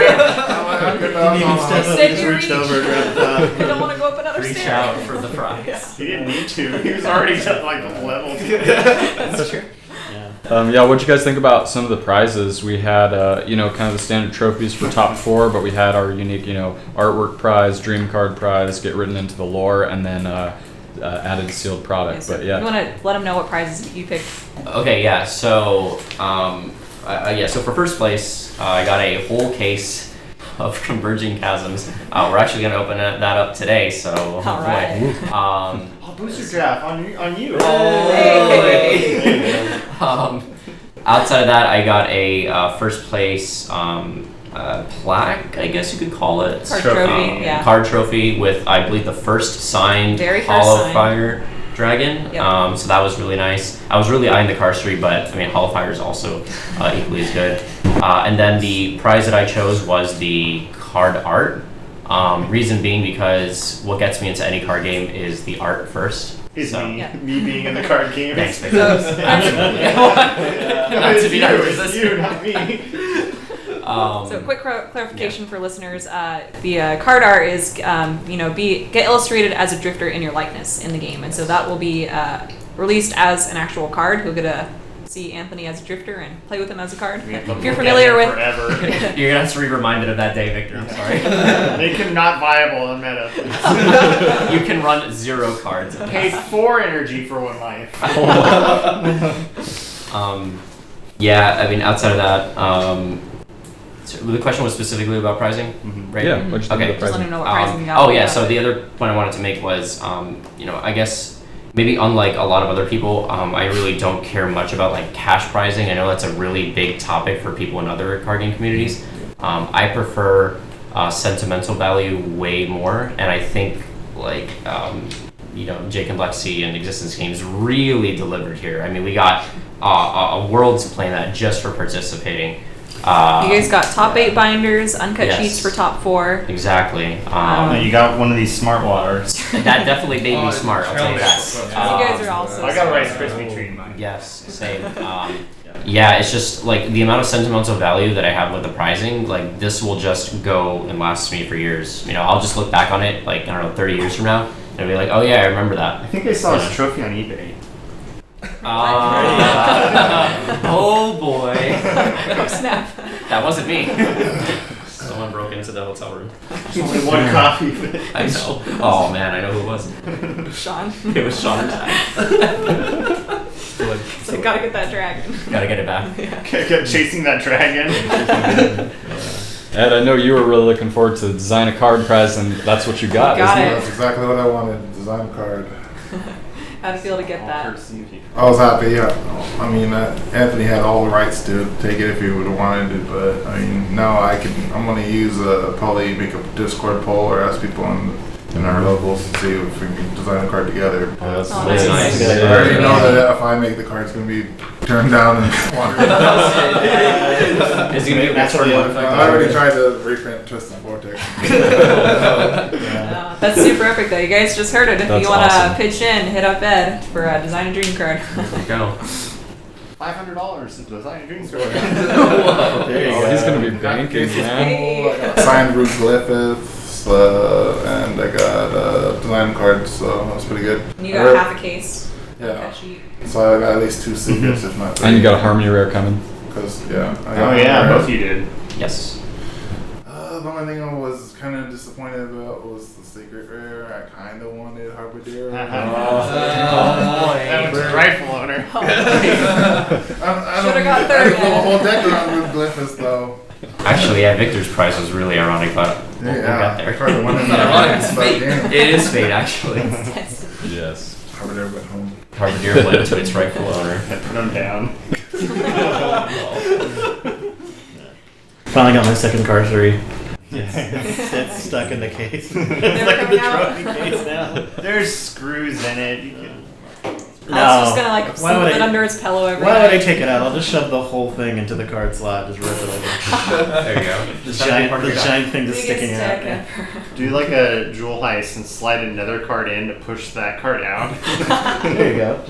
didn't even step up, Extend you just your reached reach. over and grabbed the top. You don't want to go up another Reach stair. out for the prize. he didn't need to. He was already at like level 2. That's true. Yeah. Yeah, what'd you guys think about some of the prizes? We had, kind of the standard trophies for top 4, but we had our unique, artwork prize, dream card prize, get written into the lore, and then added sealed product. Okay, so But yeah, you want to let them know what prizes you picked? Okay, yeah. So, so for first place, I got a whole case of Converging Chasms. We're actually gonna open that up today. So, All right. Oh, booster draft on you. Outside of that, I got a first place plaque, I guess you could call it. Card trophy, yeah. Card trophy with, I believe, the first signed Very first Hollow signed. Fire Dragon. Yep. So that was really nice. I was really eyeing the cardistry, but I mean, Hollow Fire is also equally as good. And then the prize that I chose was the card art. Reason being because what gets me into any card game is the art first. Is So- me. Yeah. Me being in the card game. Thanks, It's Victor. Not to be you, narcissistic. it's you, not me. So, quick clarification for listeners: the card art is, get illustrated as a drifter in your likeness in the game, and so that will be released as an actual card. You'll get to see Anthony as a drifter and play with him as a card. We have to If you're look familiar at him with, forever. You're gonna have to be reminded of that day, Victor. I'm sorry. Make him not viable in meta. Please. You can run 0 cards. Pay 4 energy for 1 life. Yeah, I mean, outside of that, so the question was specifically about pricing, right? yeah. What'd you think Okay. of the just let pricing? him know what pricing you got. Oh yeah, so the other point I wanted to make was, I guess maybe unlike a lot of other people, I really don't care much about like cash prizing. I know that's a really big topic for people in other card game communities. I prefer sentimental value way more, and I think like Jake and Lexi and Existence Games really delivered here. I mean, we got a world's playing that just for participating. you guys got top 8 binders, uncut Yes. sheets for top 4. Exactly. You got one of these smart waters. That definitely made me smart, I'll tell you that. You guys are also. I got a Rice Krispie treat in mine. Yes, same. Yeah, it's just like the amount of sentimental value that I have with the prizing, like this will just go and last me for years. I'll just look back on it like, I don't know, 30 years from now and be like, oh yeah, I remember I that. think I saw his trophy on eBay. Oh boy. Oh, snap. That wasn't me. Someone broke into the hotel room. Only 1 copy of it. I know. Oh man, I know who it was. Sean. It was Sean. So, gotta get that dragon. Gotta get it back. Kept chasing that dragon. Ed, I know you were really looking forward to design a card prize, and that's what you got. Got isn't it. That's exactly what I wanted. Design a card. How'd it feel to get that? I was happy. Yeah. I mean, Anthony had all the rights to take it if he would have wanted it, but I mean, now I'm going to use probably make a Discord poll or ask people in our locals and see if we can design a card together. Oh, that's Oh, nice. nice. I already know that if I make the card, it's going to be turned down and watered. Is he gonna be That's what I already tried to reprint Tristan Vortex. That's super epic though. You guys just heard it. If That's you want to awesome. pitch in, hit up Ed for design a dream card. There you go. $500 to design a dream store. There you Oh, go. he's gonna be banking, man. Hey. Signed Root Glyphiths, and I got design cards, so that's pretty good. And you got half a case. Yeah. That sheet. So I got at least 2 secrets, if not 3. And you got a Harmony Rare coming. Because, yeah. I Oh got yeah, rares. both you did. Yes. The only thing I was kind of disappointed about was the secret rare. I kind of wanted Harbinger. That was a rifle owner. I Should've don't got I third, didn't know man. the whole deck around Root Glyphiths, though. Actually, yeah, Victor's prize was really ironic, but we'll get there. Probably one of ironic, it's fate. It is fate, actually. Yes. Harbinger went home. Harbinger went to its rightful owner. Put him down. Finally got my second car 3. It's stuck in the case. It's like in the trophy case now. There's screws in it. You can... I was just gonna slip it under his pillow every Why night. would I take it out? I'll just shove the whole thing into the card slot. Just rip it open. There you go. The giant thing just Biggest sticking tech out. ever. Do like a jewel heist and slide another card in to push that card out. There you go.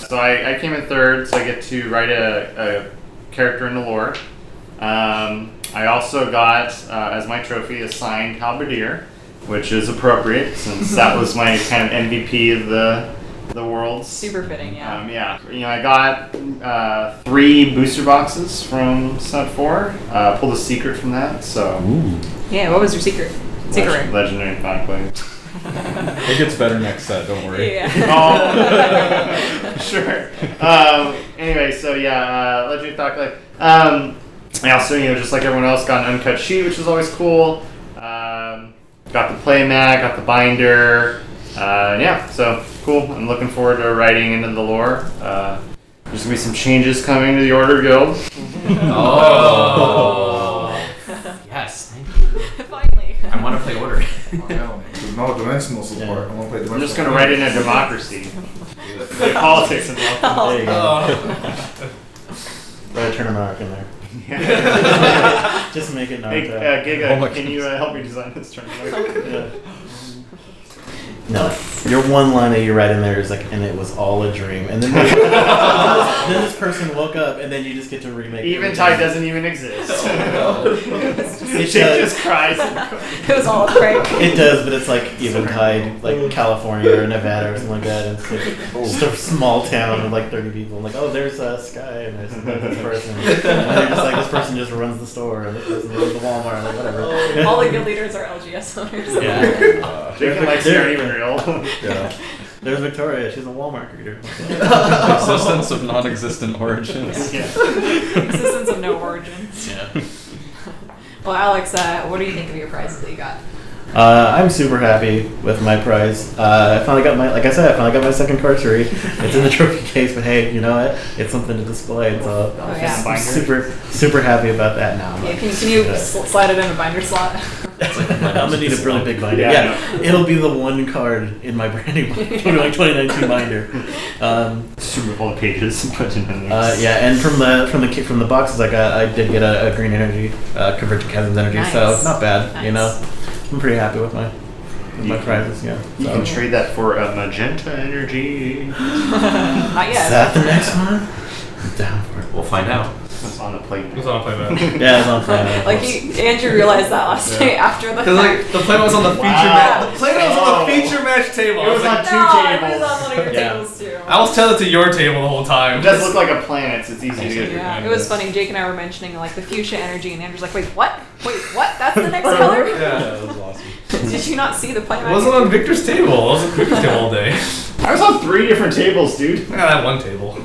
So I came in third, so I get to write a character in the lore. I also got, as my trophy, a signed halberdier, which is appropriate since that was my kind of MVP of the worlds. Super fitting, yeah. Yeah. I got 3 booster boxes from Set 4. Pulled a secret from that, so. Ooh. Yeah, what was your secret? Legendary Backblade. It gets better next set, don't worry. Yeah. Oh, sure. Anyway, so Legendary Backblade. I also, just like everyone else, got an uncut sheet, which is always cool. Got the play mat, got the binder. So cool. I'm looking forward to writing into the lore. There's gonna be some changes coming to the Order Guild. Oh. Yes. Finally. I want to play Order. No dimensional support. I want to play dimensional. I'm just gonna write in a democracy. Play politics involved. There you go. Oh. Throw a turn of Monarch in there. Just make it Hey, Naruto. Giga, Oh my can you help me design this tournament? Yeah. No, your one line that you write in there is like, and it was all a dream. And then then this person woke up, and then you just get to remake it. Eventide doesn't even exist. It She does. just cries. It was all a prank. It does, but it's like Eventide, like California or Nevada or something like that. And it's like just a small town with like 30 people. I'm like, oh, there's Sky, and there's this person. And they're just like, this person just runs the store, and this person runs the Walmart, like whatever. All the guild leaders are LGS owners. Yeah. Jake and Lexi aren't even real. Yeah. There's Victoria. She's a Walmart greeter. Existence of non-existent origins. Yeah. Existence of no origins. Yeah. Well, Alex, what do you think of your prizes that you got? I'm super happy with my prize. I finally got my second card 3. It's in the trophy case, but hey, you know what? It's something to display, and so Oh, yeah. I'm super happy about that now. Yeah, can you slide it in a binder slot? I'm gonna need a really big binder. Yeah, Yeah, it'll be the one card in my brand new 2019 binder. Super all the pages and put in there. Yeah, and from the boxes I got, I did get a green energy, convert to Kevin's energy, Nice. so not bad. Nice. You know, I'm pretty happy with my prizes. Yeah. You So. can trade that for a magenta energy. Not Is yet. that the next one? I'm down for it. We'll find out. It's on the plate. It was on playmat. Yeah, it's on plan. Like Andrew realized that last night after the Because like the playmat was on the feature Wow. match. The playmat was on the feature match table. It I was was like, on two no, it tables. was on one of your Yeah. tables too. I was telling it to your table the whole time. It does look like a planet, so it's easy to get. Yeah, it was funny. Jake and I were mentioning like the fuchsia energy, and Andrew's like, "Wait, what? Wait, what? That's the next color?" Yeah. That was awesome. Did you not see the plan? It wasn't on Victor's table. It was on Victor's table all day. I was on 3 different tables, dude. I got that one table.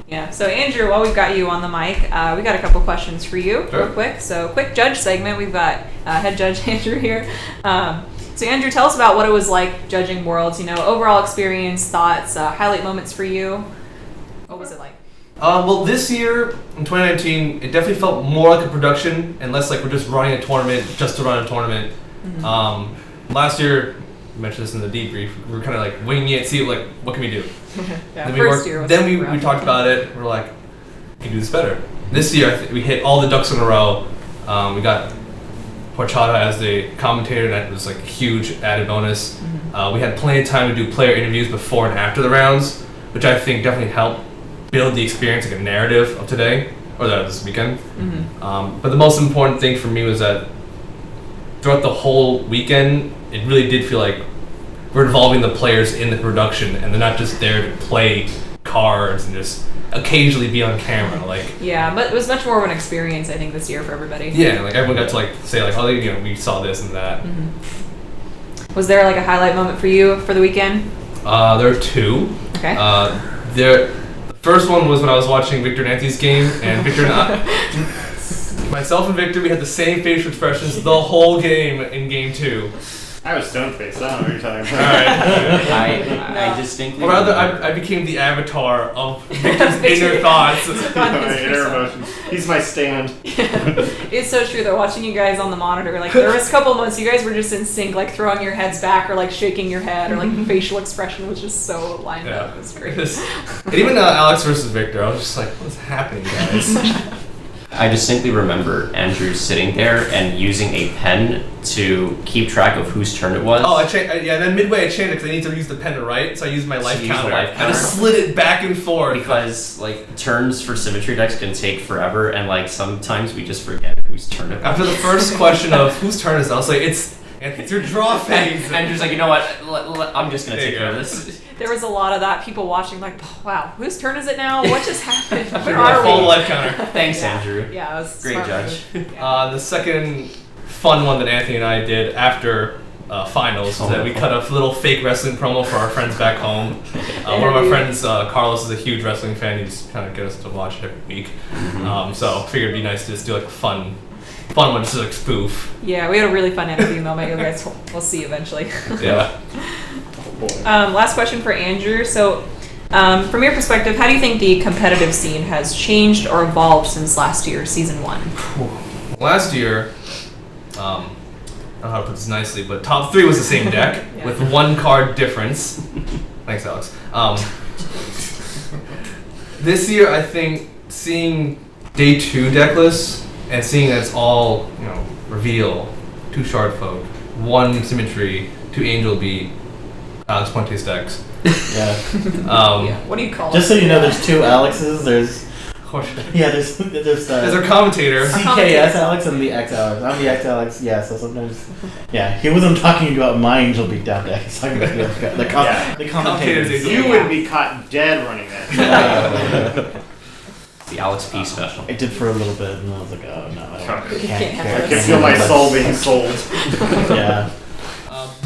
Yeah. So Andrew, while we've got you on the mic, we got a couple questions for you, Sure. real quick. So quick judge segment. We've got head judge Andrew here. So Andrew, tell us about what it was like judging Worlds. You know, overall experience, thoughts, highlight moments for you. What was it like? Well, this year in 2019, it definitely felt more like a production and less like we're just running a tournament just to run a tournament. Last year, I mentioned this in the debrief. We were kind of like winging it, see like what can we do. Yeah, Then first year was we rough. talked about it. We're like, we can do this better. This year, I think we hit all the ducks in a row. We got Horchata as the commentator, and that was like a huge added bonus. We had plenty of time to do player interviews before and after the rounds, which I think definitely helped build the experience, like a narrative of today or this weekend. But the most important thing for me was that throughout the whole weekend, it really did feel like we're involving the players in the production, and they're not just there to play cards and just occasionally be on camera. Like, Yeah, but it was much more of an experience, I think, this year for everybody. yeah, like everyone got to like say like, oh, you know, we saw this and that. Was there like a highlight moment for you for the weekend? There are 2. Okay. The first one was when I was watching Victor Nancy's game, and Victor and I, myself and Victor, we had the same facial expressions the whole game in game 2. I was stone faced. I don't know what you're talking about. Alright. I distinctly. Or rather, remember- I became the avatar of Victor's inner thoughts. My inner emotions. He's my stand. It's so true though, watching you guys on the monitor, like there was a couple months you guys were just in sync, like throwing your heads back or like shaking your head or like the facial expression was just so lined up. It was great. And even Alex versus Victor, I was just like, what's happening, guys? I distinctly remember Andrew sitting there and using a pen to keep track of whose turn it was. Oh, then midway I changed it because I need to use the pen to write, so I used my So life you used the counter. life I counter? just slid it back and forth. Because like turns for symmetry decks can take forever, and like sometimes we just forget whose turn it was. After the first question of whose turn is it, I was like, it's your draw phase. And Andrew's like, you know what? I'm just gonna There take you care of go. this. There was a lot of that, people watching like, wow, whose turn is it now? What just happened? Where My are full we? life counter. Thanks, Yeah. Andrew. Yeah, it was a Great smart judge. move. Yeah. The second fun one that Anthony and I did after finals was that we cut a little fake wrestling promo for our friends back home. One of our friends, Carlos, is a huge wrestling fan. He's kind of get us to watch it every week. So I figured it'd be nice to just do like a fun one, just like spoof. Yeah, we had a really fun interview moment. You guys, we'll see eventually. Yeah. Last question for Andrew. So, from your perspective, how do you think the competitive scene has changed or evolved since last year, season 1? Last year, I don't know how to put this nicely, but top 3 was the same deck Yeah. with 1 card difference. Thanks, Alex. This year, I think seeing day 2 deck lists and seeing that it's all reveal, 2 shard folk, 1 symmetry, 2 angel beat, Alex Puente's decks. Yeah. Yeah. What do you call Just it? so you know, there's 2 Alexes. There's there's As our commentator, CKS Alex and the X Alex. I'm the X Alex. Yeah. So sometimes, he wasn't talking about my angel beatdown deck. He's talking about the commentators. You would be caught dead running that. The Alex P special. I did for a little bit, and I was like, oh no, I Can't can't. have I can feel my soul being sold. Yeah.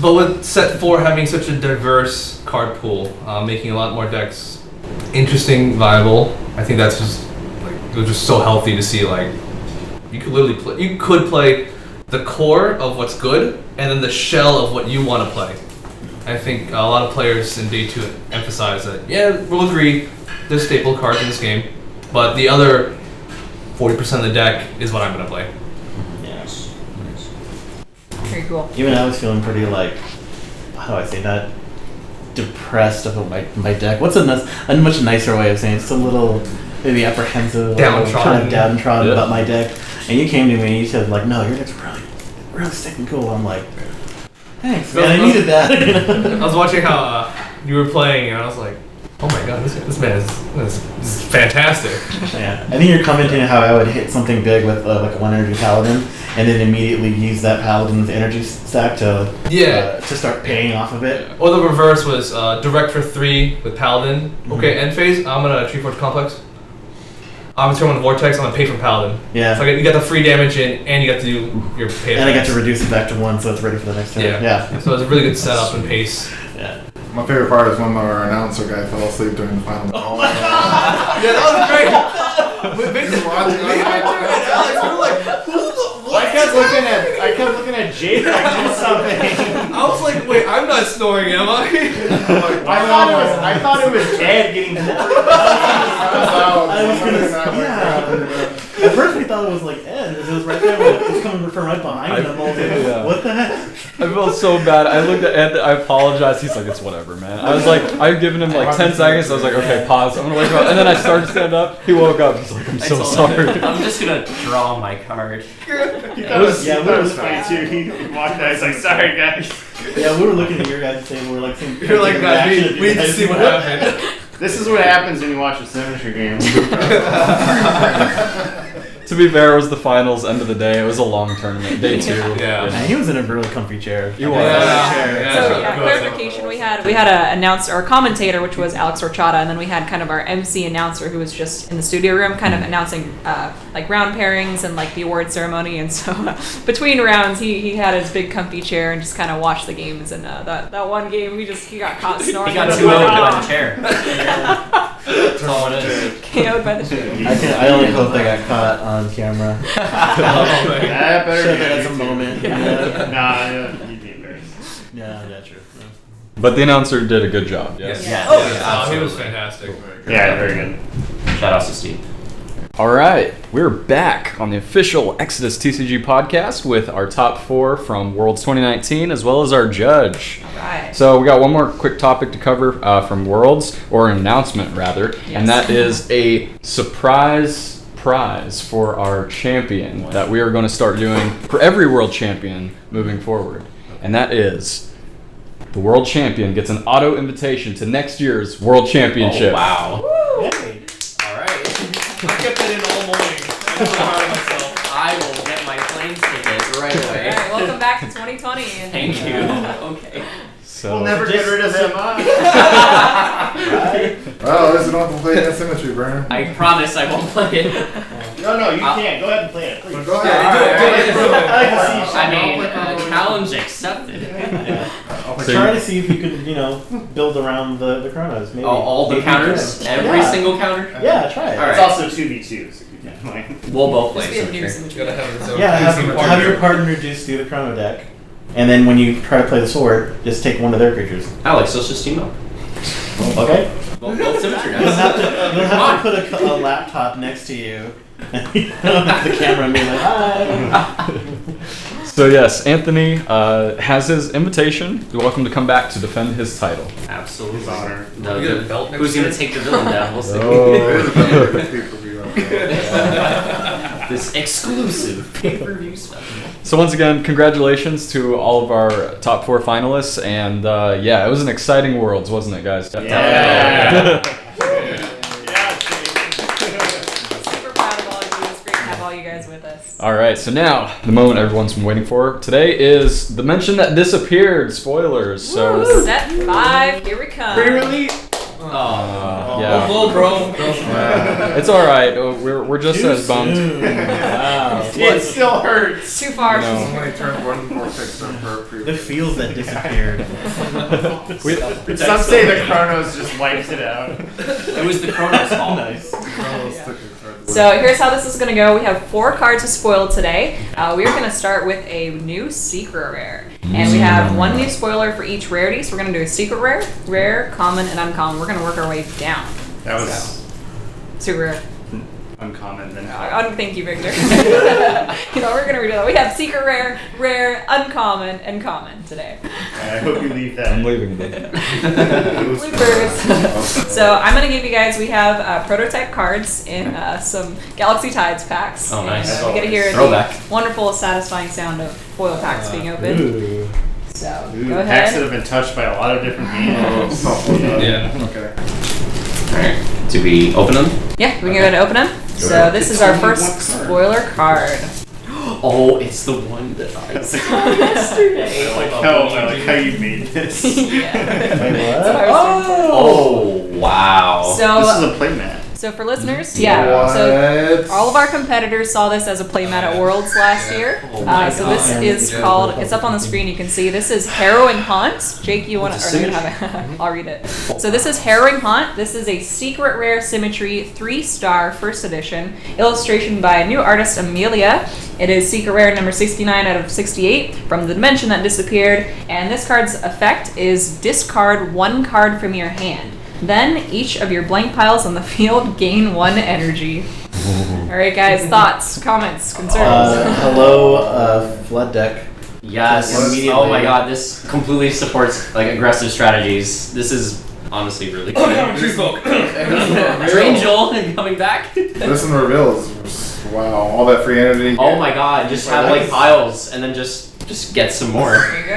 but with set 4 having such a diverse card pool, making a lot more decks interesting, viable. I think that's just it was just so healthy to see. Like you could literally you could play the core of what's good, and then the shell of what you want to play. I think a lot of players in day 2 emphasize that. Yeah, we'll agree. There's staple cards in this game, but the other 40% of the deck is what I'm gonna play. Yes. Very cool. Even I was feeling pretty how do I say that? Depressed about my deck. What's a much nicer way of saying it? Just a little maybe apprehensive, Downtrodden. kind of downtrodden Yeah. about my deck. And you came to me and you said no, your deck's really sticking cool. I'm like, thanks, man. I needed that. I was watching how you were playing, and I was like, oh my god, this man is fantastic. Yeah, I think you're commenting on how I would hit something big with like a 1 energy paladin, and then immediately use that paladin's energy stack to start paying off of it. Or the reverse was direct for 3 with Paladin. Okay, end phase, I'm gonna Tree Forge Complex. I'm gonna turn on the Vortex, I'm gonna pay for Paladin. Yeah. So you got the free damage in, and you got to do your pay. And I got effects. to reduce it back to 1, so it's ready for the next turn. Yeah. So it was a really good setup and pace. Yeah. My favorite part is when our announcer guy fell asleep during the final. Oh my Yeah, that was great. With Victor, watching me, Victor, and Alex, we were like, who the what? I kept looking at Jake like do something. I was like, wait, I'm not snoring, am I? I thought it was Ed getting I was gonna say, At first we thought it was like Ed, because it was right there, but it was coming from right behind him. Yeah. What the heck? I felt so bad. I looked at Ed, I apologized. He's like, it's whatever, man. I was like, I've given him like 10 seconds. I was like, okay, pause. I'm gonna wake up. And then I started to stand up. He woke up. He's like, I'm so sorry. I'm just gonna draw my card. He thought it was funny too. He walked out. He's like, "Sorry, guys. Yeah, we were looking at your guys' table. We were like, seeing You're like, guys, reaction we you need to guys see what did. happened. This is what happens when you watch a symmetry game." To be fair, it was the finals, end of the day. It was a long tournament. Day 2. Yeah. Man, he was in a really comfy chair. He was. So clarification, we had an announcer or commentator, which was Alex Orchada, and then we had kind of our MC announcer who was just in the studio room kind of announcing like round pairings and like the award ceremony. And so between rounds he had his big comfy chair and just kind of watched the games. And that one game he got caught snoring. He got and too was old like, by the chair. That's all it is. KO'd by the chair. I only hope they got caught on camera. That better Show be that as a on YouTube. moment. Nah, you'd be embarrassed. Yeah, true. Yeah. But the announcer did a good job. Yes. Yeah. Oh, Yeah, he was absolutely. fantastic. Yeah, very good. Shout out to Steve. All right, we're back on the official Exodus TCG podcast with our top 4 from Worlds 2019, as well as our judge. All right. So we got one more quick topic to cover from Worlds, or an announcement rather, and that is a surprise prize for our champion that we are going to start doing for every world champion moving forward, and that is the world champion gets an auto invitation to next year's world championship. Oh, wow. Hey. All right. I kept it in all morning. I'm so proud of myself. I will get my plane ticket right All away. right, welcome back to 2020. Thank you. Okay. So We'll never get rid of him. Oh, there's an awful play in symmetry, Burner. I promise I won't play it. No, you can't. Go ahead and play it, please. Go Yeah, ahead. I can see I you. mean, challenge accepted. We're So trying to see if you could, build around the chronos. Maybe. All the Maybe counters? you can. Every Yeah. single counter? Yeah, try it. All right. It's also 2v2, so keep that in mind. We'll both play Just be a new symmetry. Gotta have its own Yeah, decent have partner. your partner just do the chrono deck, and then when you try to play the sword, just take one of their creatures. Alex, let's just team up. Okay. Both symmetry You'll have decks. to, put a laptop next to you, and you don't have the camera and be like, hi. So yes, Anthony has his invitation. You're welcome to come back to defend his title. Absolutely. His honor. No, You get a belt next who's going year? to take the villain down? We'll see. This exclusive pay-per-view special. So once again, congratulations to all of our top 4 finalists, and yeah, it was an exciting Worlds, wasn't it, guys? Yeah. Super proud of all of you. It's great to have all you guys with us. All right, so now the moment everyone's been waiting for today is the mention that disappeared. Spoilers. So Set 5, here we come. Oh. yeah, Whoa, bro. it's all right. We're just Too as bummed. soon. Wow. It still hurts. Too far. No. Somebody turned 1 vortex on per The feels that disappeared. Some say the Chronos just wipes it out. It was the Chronos fault. Nice. So here's how this is going to go. We have 4 cards to spoil today. We are going to start with a new secret rare. And we have 1 new spoiler for each rarity. So we're going to do a secret rare, rare, common, and uncommon. We're going to work our way down. That was Super rare. uncommon then. Thank you, Victor. We're going to redo that. We have secret rare, rare, uncommon, and common today. I hope you leave that. I'm leaving it. Bloopers. So I'm going to give you guys, we have prototype cards in some Galaxy Tides packs. Oh, nice. And, we get to hear Throwback. the wonderful, satisfying sound of foil packs being opened. Ooh. So Ooh, go packs that ahead. have been touched by a lot of different hands. Yeah. Okay. Alright. Do we open them? Yeah, we can go ahead and open them. So this is our first spoiler card. Oh, it's the one that I saw yesterday. I like how you made this. Yeah. Wait, what? Oh, wow. This is So, a playmat. so for listeners, yeah. So What? all of our competitors saw this as a playmat at Worlds last year. Oh my So this God. is called, it's up on the screen, you can see, this is Harrowing Haunt. Jake, you want to, It's or a you have it? I'll read it. So this is Harrowing Haunt. This is a secret rare symmetry, 3-star, first edition. Illustration by new artist Amelia. It is secret rare number 69 out of 68 from the dimension that disappeared. And this card's effect is discard 1 card from your hand. Then each of your blank piles on the field gain 1 energy. All right, guys. Thoughts, comments, concerns? Hello, flood deck. Yes. Just immediately. Oh my god, this completely supports like aggressive strategies. This is honestly really Oh, good. no, tree folk. Drain Joel and coming back. Listen to reveals. Wow, all that free energy. Oh my god, just have like piles and then just get some more. There you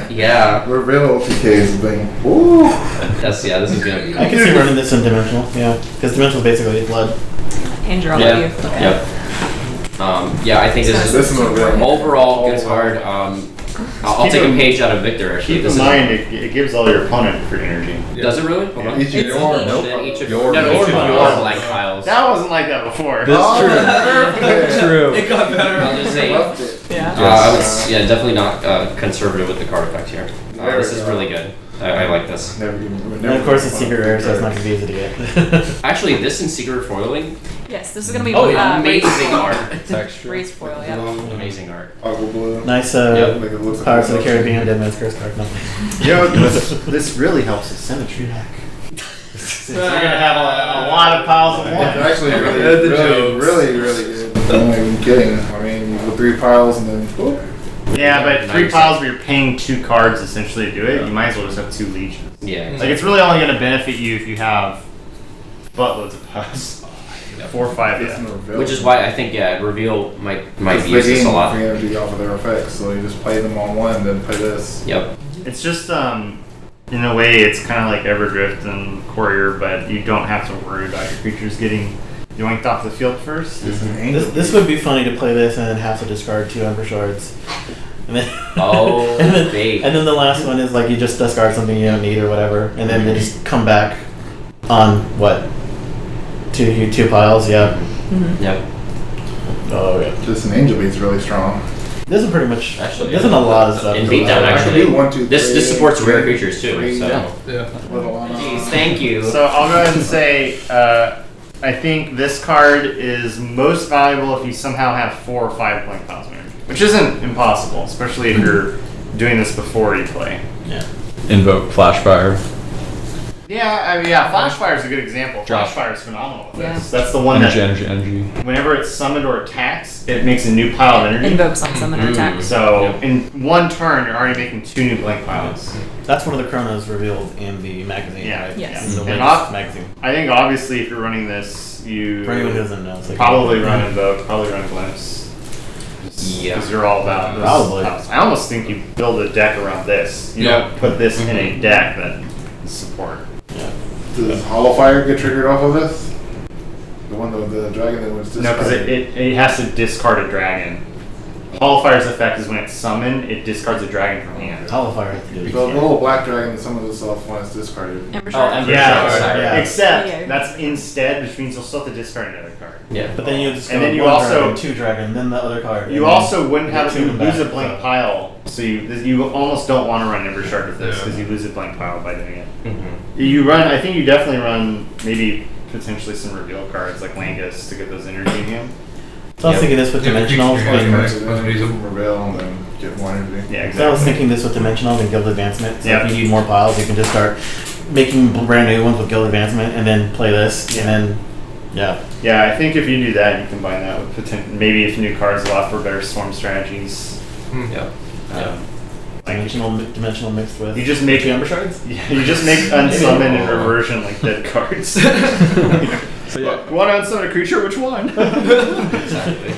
go. Yeah. Reveal TK's thing. Ooh. This is good. I can see running this in dimensional, yeah. Because dimensional is basically flood. Andrew, I'll Yeah. let you. Okay. Yep. Yeah, I think this is Listen to reveal. overall good card. I'll take a page out of Victor actually. Keep This in is- mind, it gives all your opponent free energy. Does it really? Hold on. Each of It's your each. Then each of Your no, each of piles. your blank piles. That wasn't like that before. That's true. It got better. I'll just say. Loved it. Yeah. I would, yeah, definitely not conservative with the card effect here. This is really good. I like this. Never give me. And of course, it's secret rare, so it's not going to be easy to get. Actually, this in secret foiling, Yes, this is gonna be amazing art. Texture. raised foil. Yeah. Amazing art. Aqua blue. Nice Yep. Like it looks like Pirates of the a- Caribbean Dead Man's Curse card. No. You know, this really helps with symmetry deck. You're gonna have a lot of piles of It's one. actually The really jokes. good. I'm not even kidding. I mean, you go 3 piles and then whoop. Yeah, but 3 Nice. piles where you're paying 2 cards essentially to do it, you might as well just have 2 leeches. Yeah. Like, it's really only gonna benefit you if you have buttloads of piles. 4 or 5, It's yeah. no reveal. Which is why I think reveal might Because use they this a gain lot. free energy off of their effects, so you just play them on one, then play this. Yep. It's just, in a way, it's kind of like Everdrift and Courier, but you don't have to worry about your creatures getting yoinked off the field first. It's an angel. This would be funny to play this and then have to discard 2 Ember Shards. And then, Oh, and then, bait. and then the last one is like you just discard something you don't need or whatever, and then they just come back on what? 2 piles, yeah. Yep. Oh yeah. Just an angel beat's really strong. This is pretty much. Actually, This is a lot of stuff. In going beatdown, on. actually. I can do 1, 2, This 3, supports rare 3, creatures too. 3, So. Yeah. Little on. Jeez, thank you. So I'll go ahead and say, I think this card is most valuable if you somehow have 4 or 5 blank piles of energy, which isn't impossible, especially if you're doing this before you play. Yeah. Invoke Flashfire. Yeah, I mean, yeah, Flashfire is a good example. Drop. Flashfire is phenomenal with Yeah. this. That's the one that, Energy. whenever it's summoned or attacks, it makes a new pile of energy. Invokes on summon or attack. So in 1 turn, you're already making 2 new blank piles. That's one of the chronos revealed in the magazine, Yeah. right? Yes. In the And latest magazine. I think obviously if you're running this, you For anyone who doesn't know, it's like probably run Invoke, probably run Glimpse. Yeah. Because you're all about this. Probably. I almost think you build a deck around this. You Yeah. don't put this in a deck that is support. Does Hollow Fire get triggered off of this? The one with the dragon that was No, because it has to discard a dragon. Hallfire's effect is when it's summoned, it discards a dragon from hand. Holofire has to do The this. little black dragon that summons itself when it's discarded. Ember Oh, Shard. Ember Yeah, Shard. yeah. except Yeah. that's instead, which means you'll still have to discard another card. Yeah. But then you just And go then you 1 also- dragon, 2 dragon, then the other card. You and then also wouldn't have two to them lose back, a blank so- pile, so you almost don't want to run Ember Shard with this Yeah. because you lose a blank pile by doing it. Mm-hmm. You run. I think you definitely run maybe potentially some reveal cards like Langus to get those energy in hand. So I was thinking this with Yeah, dimensionals. creature and- cards. Reveal and then get more energy. Yeah, So I was exactly. thinking this with dimensionals and guild advancement. So Yeah. if you need more piles, you can just start making brand new ones with guild advancement, and then play this, Yeah. and then yeah. Yeah, I think if you do that, you combine that with maybe if new cards allow for better storm strategies. Yep. Dimensional mixed with. You just make Ember Shards. Yeah, you just make unsummon and reversion like dead cards. So yeah. You want to unsummon a creature? Which one? Exactly.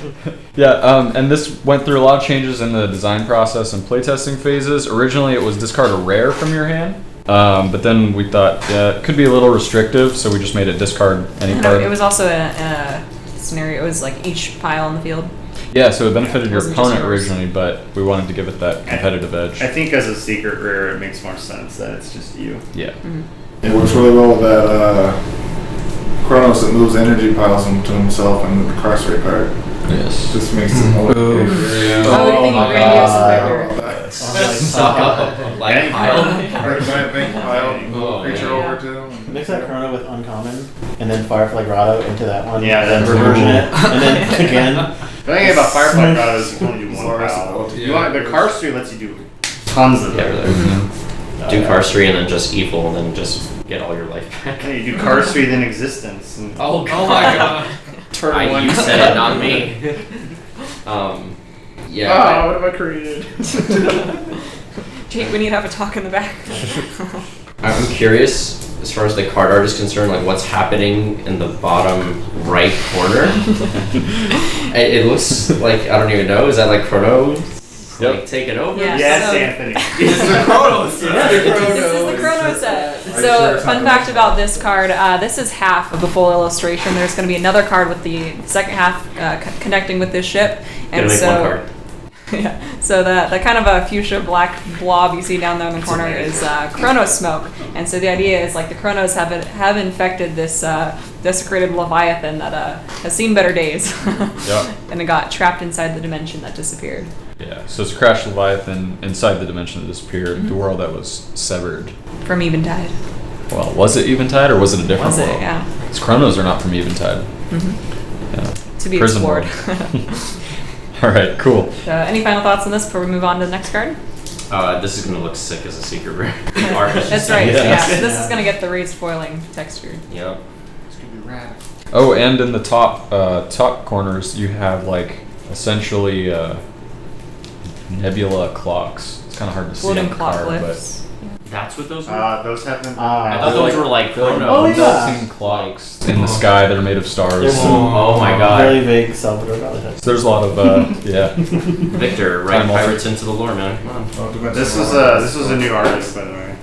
Yeah, and this went through a lot of changes in the design process and playtesting phases. Originally, it was discard a rare from your hand, but then we thought it could be a little restrictive, so we just made it discard any No, card. it was also a scenario. It was like each pile on the field. Yeah, so it benefited your Wasn't just opponent yours. originally, but we wanted to give it that competitive edge. I think as a secret rare, it makes more sense that it's just you. Yeah. It works really well with that Chronos that moves energy piles into himself and the incarcerate card. Yes. Just makes it more. Oh, you think my grandiose God. effector. Suck up a blank pile. Bang pile, Oh, creature yeah. over to him. Mix that Chrono with Uncommon, and then Firefly Grotto into that one. Yeah, then that's reversion cool. it, and then again. The thing about Firefly Grotto is you can only do one Sorry, pile. so- You want the Carstry lets you do tons of Yeah, them. really. Do Carstry and then just evil and then just get all your life back. Yeah, you do Carstry then existence. And Oh Oh my god. turn You one. said it, not me. Yeah. what have I created? Jake, we need to have a talk in the back. I'm curious, as far as the card art is concerned, like what's happening in the bottom right corner. It looks like, I don't even know, is that like Chrono like taking over? Yeah. Yes, So- Anthony. This is the Chronos. This is the Chrono set. Are you sure So, it's not fun gonna fact be- about this card: this is half of the full illustration. There's going to be another card with the second half connecting with this ship, Gonna and make so one card. yeah. So the kind of a fuchsia black blob you see down there in the corner is Chronos smoke, and so the idea is like the Chronos have infected this desecrated Leviathan that has seen better days, Yep. and it got trapped inside the dimension that disappeared. Yeah, so it's a Crash Leviathan inside the dimension that disappeared, the world that was severed. From Eventide. Well, was it Eventide or was it a different Was it? world? Yeah. Because Chronos are not from Eventide. Yeah. To be Prison explored. world. All right, cool. Any final thoughts on this before we move on to the next card? This is gonna look sick as a secret rare. That's right. Yes. Yeah, this is gonna get the raised foiling texture. Yep. It's gonna be rad. Oh, and in the top corners, you have like essentially nebula clocks. It's kind of hard to see on Floating the clock card, glyphs. That's what those were. Those have been. I thought those were like they're like chronos. melting clocks in the sky that are made of stars. There's some Oh my god. very vague Salvador Dali text. So there's a lot of yeah. Victor, write Time also. pirates into the lore, man. Come on. This was a new artist, by the way.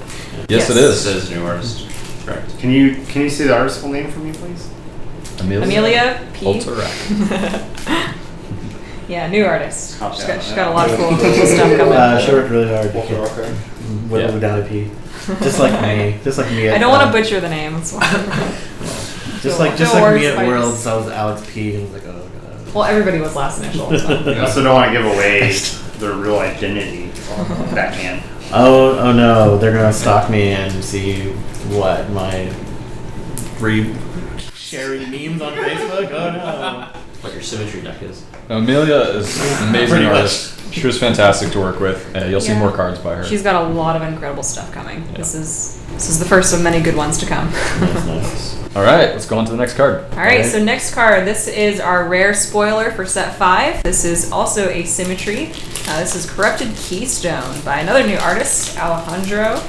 Yes, it This is. is new artist. Correct. Can you say the artist's full name for me, please? Amelia P. Polterak. Yeah, new artist. Oh, She's yeah. got a lot of cool stuff coming. She worked really hard to Walker, get okay. whittle Yeah. down a P. Just like me. Just like me. I don't want to butcher the name. That's why. Just Don't like me worry, at Spiders. Worlds, I was Alex P. And I was like, oh god. Well, everybody was last initial. So. I also don't want to give away their real identity. Batman. Oh no, they're gonna stalk me and see what my sharing memes on Facebook. Oh no. What your symmetry deck is. Amelia is an amazing Pretty much. artist. She was fantastic to work with. You'll see Yeah. more cards by her. She's got a lot of incredible stuff coming. Yeah. This is the first of many good ones to come. Nice. All right, let's go on to the next card. All right, so next card. This is our rare spoiler for set 5. This is also a symmetry. This is Corrupted Keystone by another new artist, Alejandro.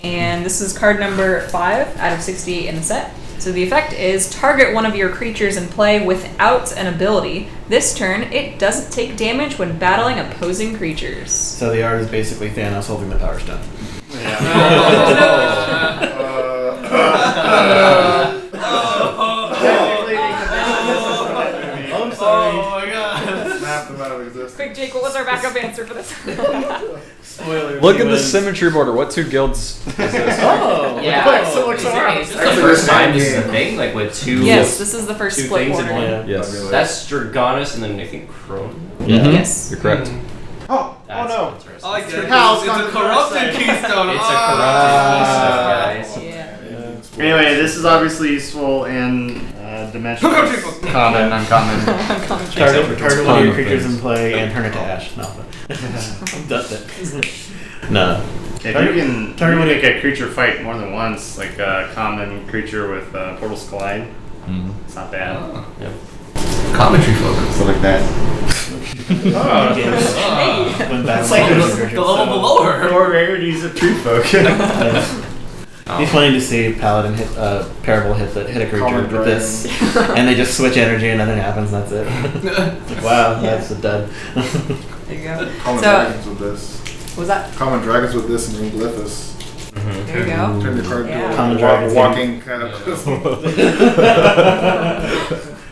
And this is card number 5 out of 68 in the set. So the effect is target one of your creatures in play without an ability. This turn, it doesn't take damage when battling opposing creatures. So the art is basically Thanos holding the Power Stone. I'm sorry. my god. Snap them out of existence. Quick, Jake, what was our backup answer for this? Spoiler. Look at the symmetry border. What two guilds is this? Oh. Yeah. so looks Is alright. this the first time this is a thing? Like with two. Yes, this is the first Two split things in border. one. Yes. That's Dragonis and then I think Chrome. Mhm. Yes. You're correct. Oh That's no. interesting. I get it. How's It's a on the corrupted first keystone. It's Ah. a corrupted piece of guys. Yeah. Anyway, this is obviously useful in dimensional. Common, uncommon. Target one of Ton your of creatures things. in play and turn it to ash. No. That's it. No. If you can Target one- make a creature fight more than once, like a common creature with Portal's Collide, Mhm. it's not bad. Commentary focus. So like that. Oh, When It's like The level below her. More rarities of tree folk. It'd be funny to see Paladin hit Parable hit a creature Common with this, and they just switch energy and nothing happens. And that's it. It's like, wow, that's a dud. There you go. Common So, dragons with this. what was that? Common dragons with this and Glyphus. There you go. Turn the card Yeah. into Common a dragons. walking kind of.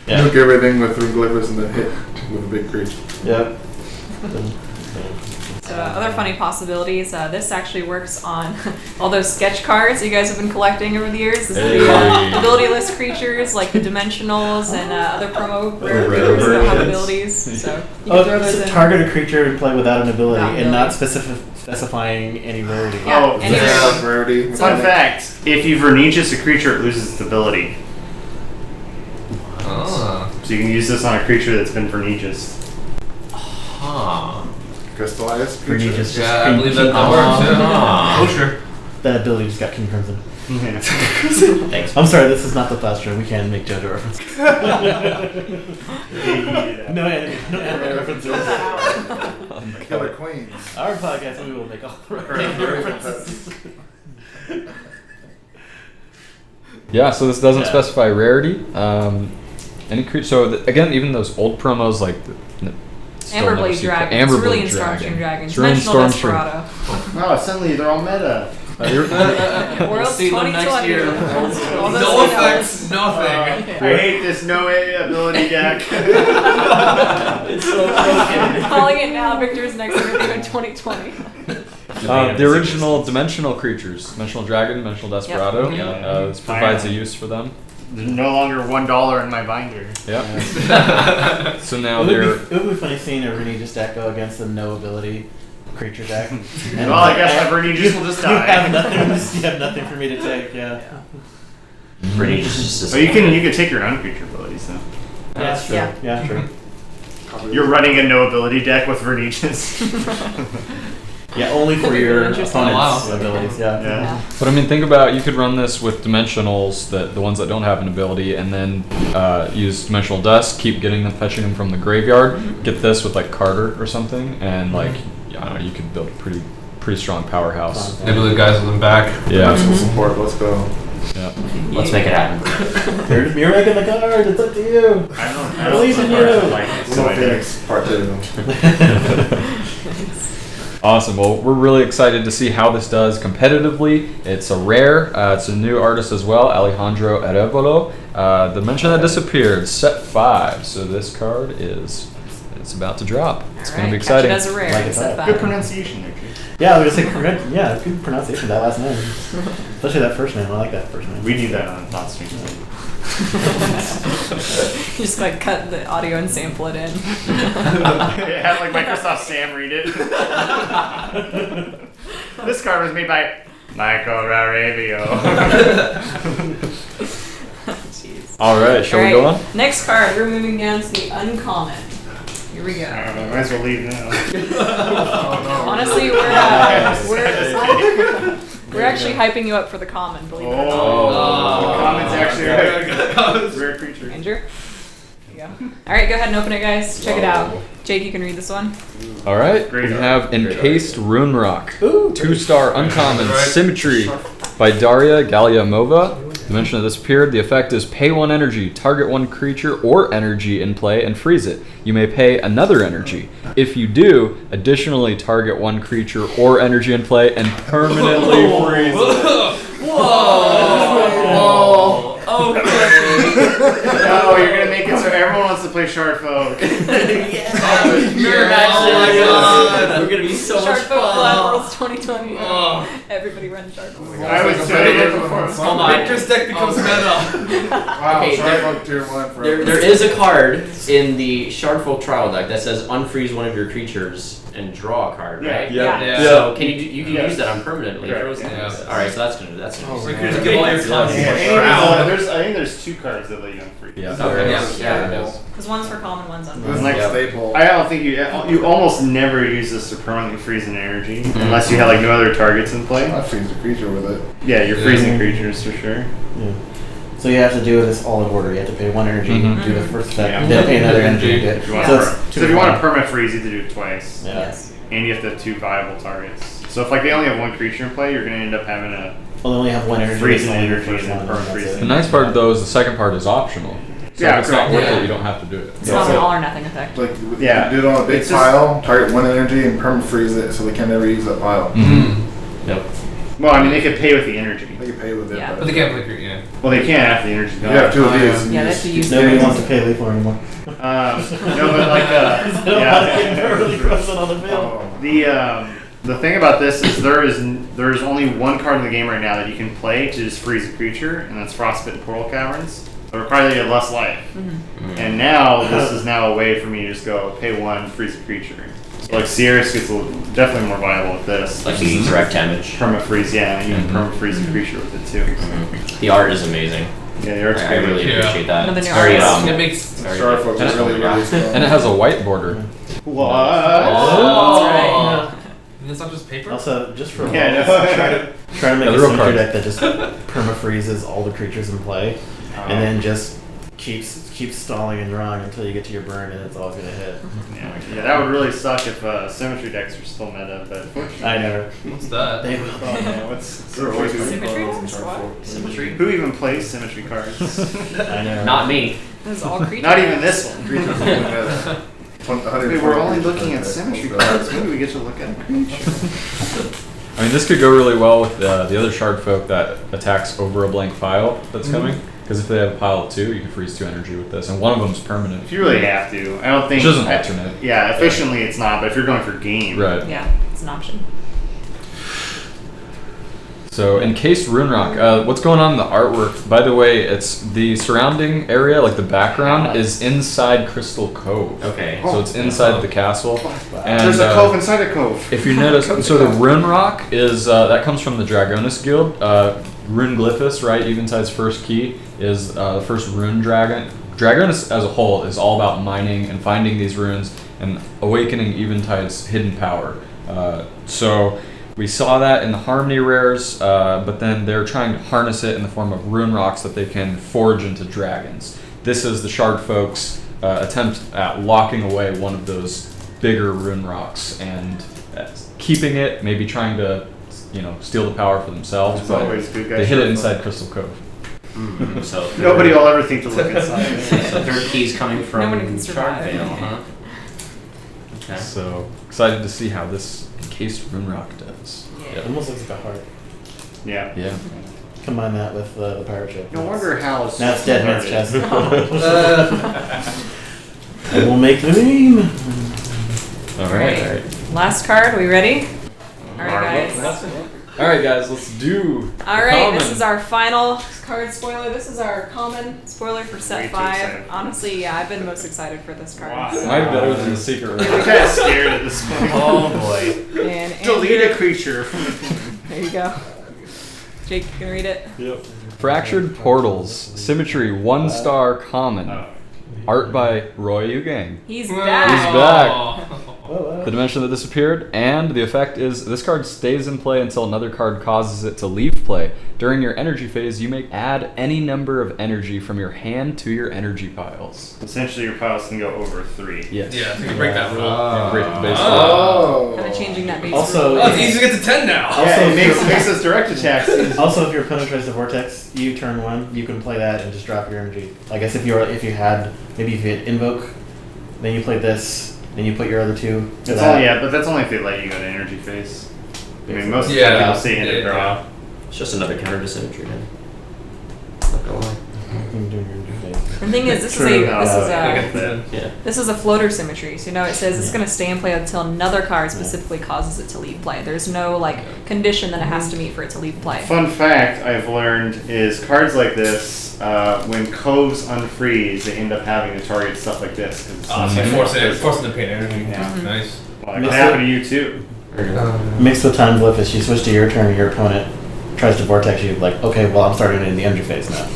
Yeah. Nuke everything with three Glyphus and then hit with a big creature. Yep. So other funny possibilities. This actually works on all those sketch cards you guys have been collecting over the years. This is the Hey. ability-less creatures like the Dimensionals and other promo rare rare creatures that don't have versions. abilities. So you can throw those Oh, in. target a creature and play without an ability, Without and not ability. specifying any rarity. Yeah, Oh, any yeah. rare. Like rarity. Fun fact: if you Vernichus a creature, it loses its ability. Ah. So you can use this on a creature that's been Vernichus. Huh. Crystallized Vernichus creature. just Yeah, I King- believe that King that Crimson. works. Yeah. Ah. Oh, sure. That ability just got King Crimson. Thanks. I'm sorry, this is not the last room. We can't make JoJo references. No anime references. Killer Queens. Our podcast, we will make all the anime references. Yeah, so this doesn't Yeah. specify rarity. Any creature. So again, even those old promos like Amberblade Dragon. It's really in Stormstream Dragon. It's really in Dimensional Stormstream. Desperado. Oh, suddenly they're all meta. World's see them next 2020. year. All those No things. effects, nothing. I hate this no ability deck. It's so broken. Calling it now. Victor's next interview in 2020. The original dimensional creatures, dimensional dragon, dimensional desperado. Yep. This provides a use for them. There's no longer $1 in my binder. Yep. So now It they're. would be funny seeing a Vernigus deck go against a no ability creature deck. Well, I guess that Vernigus will just You have die. nothing. You have nothing for me to take. Yeah. Pretty just So you can take your own creature abilities though. That's true. Yeah. Yeah, true. You're running a no ability deck with Vernigus. Yeah, only for Could be your really interesting. opponent's Oh, wow. abilities. Yeah. Yeah. But I mean, think about you could run this with dimensionals, the ones that don't have an ability, and then use dimensional dust, keep getting them, fetching them from the graveyard. Get this with like Carter or something, and like I don't know, you could build a pretty strong powerhouse. Maybe the guys on the back. Yeah. Maximum support. Let's go. Yeah. Let's make it happen. You're making the card. It's up to you. I Believe in so you. far like it, so I did. Phoenix Part 2. Awesome. Well, we're really excited to see how this does competitively. It's a rare. It's a new artist as well, Alejandro Arevalo. The Dimension That Disappeared, set 5. So this card it's about to drop. It's going to be exciting. Catch it as a rare. Like it's set that. Good five. pronunciation there, Cheah. Yeah, I was gonna say yeah, good pronunciation of that last name. Especially that first name. I like that first name. We do that on Thought Stream. You just like cut the audio and sample it in. Have like Microsoft Sam read it. This card was made by Michael Raravio. Jeez. All right, shall we All go right, on? Next card, we're moving down to the uncommon. Here we go. I don't know, might as well leave now. Honestly, we're actually hyping you up for the common, believe it or not. Oh, the comments actually are rare creature. Ranger. There you go. All right, go ahead and open it, guys. Check it out. Jake, you can read this one. All right, Great we art. have Encased Rune Rock. Ooh, 2-star uncommon Right. Symmetry by Daria Galiamova. Dimension That Disappeared. The effect is pay 1 energy, target 1 creature or energy in play, and freeze it. You may pay another energy. If you do, additionally target 1 creature or energy in play and permanently freeze it. Whoa! No, you're gonna make it so everyone wants to play Shard Folk. You're actually we're gonna be so much Shark Boat Blood fun. Worlds 2020. Oh. Everybody run Shark Boat. I was saying it before. Hold on. Victor's deck becomes meta. Wow, Okay, Shark Tier 1 for There is a card in the Shardfolk trial deck that says unfreeze one of your creatures and draw a card, right? Yeah. Yeah. So can you can Yes. use that on permanently Correct. frozen. Yes. All right, so that's gonna So you just give all your Yeah, content. I think there's 2 cards that let you unfreeze. Yeah. Okay, Yeah. yeah. it is. Because one's for common, one's This uncommon. next Yeah. staple. I don't think you almost never use this to permanently freeze an energy unless you have like no other targets in play. I freeze the creature with it. Yeah, you're freezing creatures for sure. Yeah. So you have to do this all in order. You have to pay 1 energy, Mhm. do the first step, Yeah. then pay another energy. Do it. If you want So to it's so if you want to 2 perma freeze, you have to do it twice, Yeah. Yes. and you have to have 2 viable targets. So if like they only have 1 creature in play, you're gonna end up having a Well, they only have 1 energy. Freeze it's an only the energy first and then one, burn that's freeze it. The nice part though is the second part is optional. So Yeah, if it's not correct. worth Yeah. it, you don't have to do it. It's not an all or nothing effect. Like, Yeah. you do it on a big It's just- pile, target 1 energy, and perma freeze it so they can never use that pile. Yep. well, I mean they could pay with the energy. They can pay with it. Yeah. But they can't play create, yeah. Well, they can't after the energy's You gone. have 2 of these. Yeah, they have to use Nobody their- wants to pay Lethal anymore. No, but like They don't want to get yeah. really frozen on the field. Oh. The thing about this is there's only 1 card in the game right now that you can play to just freeze a creature, and that's Frostbitten Coral Caverns. It requires that you have less life. And now this is now a way for me to just go pay 1, freeze a creature. So like Sierras gets definitely more viable with this. Like the direct damage. Perma freeze, yeah, you can perma freeze a creature with it too. The art is amazing. Yeah, the art's I great. really Yeah. appreciate that. Another It's new very artist. It makes very Shard good. Folk And is it- really, really strong. And it has a white border. What? That's right. And it's not just paper. Also, just for Yeah, once, no. try to make Yeah, a the real symmetry card. deck that just perma freezes all the creatures in play, and then just keeps stalling and drawing until you get to your burn, and it's always gonna hit. Yeah, that would really suck if symmetry decks were still meta, but I know. What's that? They will. yeah, what's There are way too many Symmetry piles in decks? Shard What? Folk. Symmetry. who even plays symmetry cards? I know. Not me. This is all creatures. Not even this one. Creatures only meta. Wait, we're only looking at symmetry cards. Maybe we get to look at a creature. I mean, this could go really well with the other shard folk that attacks over a blank pile that's coming. Because if they have a pile of 2, you can freeze 2 energy with this, and one of them's permanent. If you really have to, I don't think. Which is an alternate. Yeah, efficiently it's not, but if you're going for game, Right. Yeah, it's an option. So encased rune rock. What's going on in the artwork? By the way, it's the surrounding area, like the background, is inside Crystal Cove. Okay. So it's inside the castle. And, There's a cove inside a cove. If you notice, so the rune rock is that comes from the Dragonis Guild. Rune Glyphis, right? Eventide's first key is the first rune dragon. Dragonis as a whole is all about mining and finding these runes and awakening Eventide's hidden power. So we saw that in the Harmony rares, but then they're trying to harness it in the form of rune rocks that they can forge into dragons. This is the Shard folks' attempt at locking away one of those bigger rune rocks and keeping it, maybe trying to, steal the power for themselves. It's but always good guys they hid it shard inside Crystal Cove. So Nobody will ever think to look inside. So third key's coming from Nobody can survive. Shardvale, huh? Okay. So excited to see how this encased rune rock does. It almost looks like a heart. Yeah. Yeah. Combine that with the pirate ship. No wonder how. Now it's dead man's chest. I will make the meme. All Great. right. Last card. Are we ready? All right, guys. All right, guys. Let's do. All right, this is our final card spoiler. This is our common spoiler for Way set too 5. excited. Honestly, yeah, I've been most excited for this card. Wow. Might be better than the secret I'm rune. kind of scared at this point. Oh boy. And Delete Andrew, a creature. there you go. Jake, you can read it. Yep. Fractured Portals. Symmetry 1-star common. Oh. Art by Roy Eugang. He's He's back. back. Whoa. The dimension that disappeared, and the effect is this card stays in play until another card causes it to leave play. During your energy phase, you may add any number of energy from your hand to your energy piles. Essentially, your piles can go over 3. Yes. Yeah, I think you break that rule. Break the base. Oh. Kind of changing that base. Also, rule. Oh, it's easy to get to 10 now. Also, Yeah, it if makes us direct attacks. Also, if your opponent tries to vortex you turn 1, you can play that and just drop your energy. I guess if you had invoke, then you play this, then you put your other 2. to That's that. only but that's only if they let you go to energy phase. I mean, most of the Yeah, time people say end yeah, of draw. It's just another counter to symmetry then. Not gonna lie. You can do your energy phase. The thing is, this True. is I a get that. Yeah. this is a floater symmetry. So it says it's going to stay in play until another card specifically causes it to leave play. There's no condition that it has to meet for it to leave play. Fun fact I've learned is cards like this, when coves unfreeze, they end up having to target stuff like this. 'Cause it's Oh, so not forcing the pain energy. Yeah. Nice. Well, it can happen to you too. Mixed with time glyphis, you switch to your turn, your opponent tries to vortex you, okay, well, I'm starting in the energy phase now.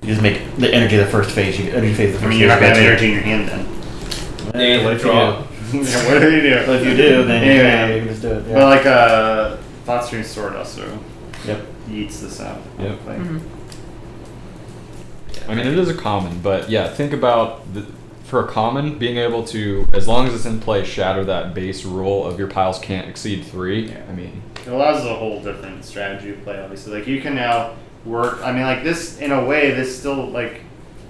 You just make the energy the first phase. Energy phase the first I mean, phase. you're not gonna have you go energy in your hand then. to. Yeah, What if you draw. do? Yeah, what do you do? Well, if you do, then Anyway. you can just do it. Yeah. But Thoughtstream Sword also Yep. eats this up. Yep. Like, I mean, it is a common, but yeah, think about for a common being able to, as long as it's in play, shatter that base rule of your piles can't exceed 3. Yeah. I mean, it allows a whole different strategy to play, obviously. You can now work. I mean, this in a way, this still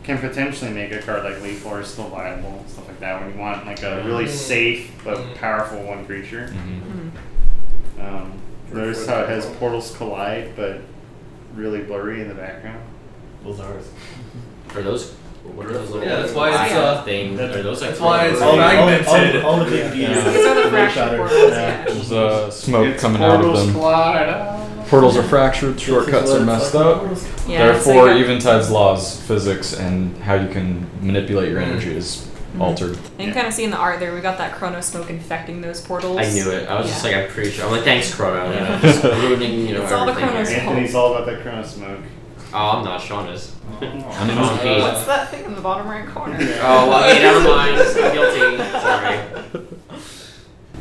can potentially make a card like Leaf Lore still viable, stuff like that. When you want a really safe but powerful 1 creature. Notice how it has Portals Collide, but really blurry in the background. Those are ours. Are those? What are those little? Yeah, that's why it's, things. Are those that's why it's all- fragmented. All the big deals. These are the fractured Shatters. portals. Yeah. Yeah. there's smoke It's coming out of Portals them. Collide. Portals are fractured, shortcuts are messed up. Yeah, Therefore, so Eventide's laws, physics, and how you can manipulate your energy is altered. and you kind of see in the art there, we got that chrono smoke infecting those portals. I knew it. I was just Yeah. I'm pretty sure. I'm thanks, Chrono. Just ruining, It's all the everything Chronos' here. fault. Anthony's all about that Chrono Smoke. Oh, I'm not. Sean is. I mean, Sean P. What's that thing in the bottom right corner? Oh, well, okay, never mind. I'm guilty. Sorry.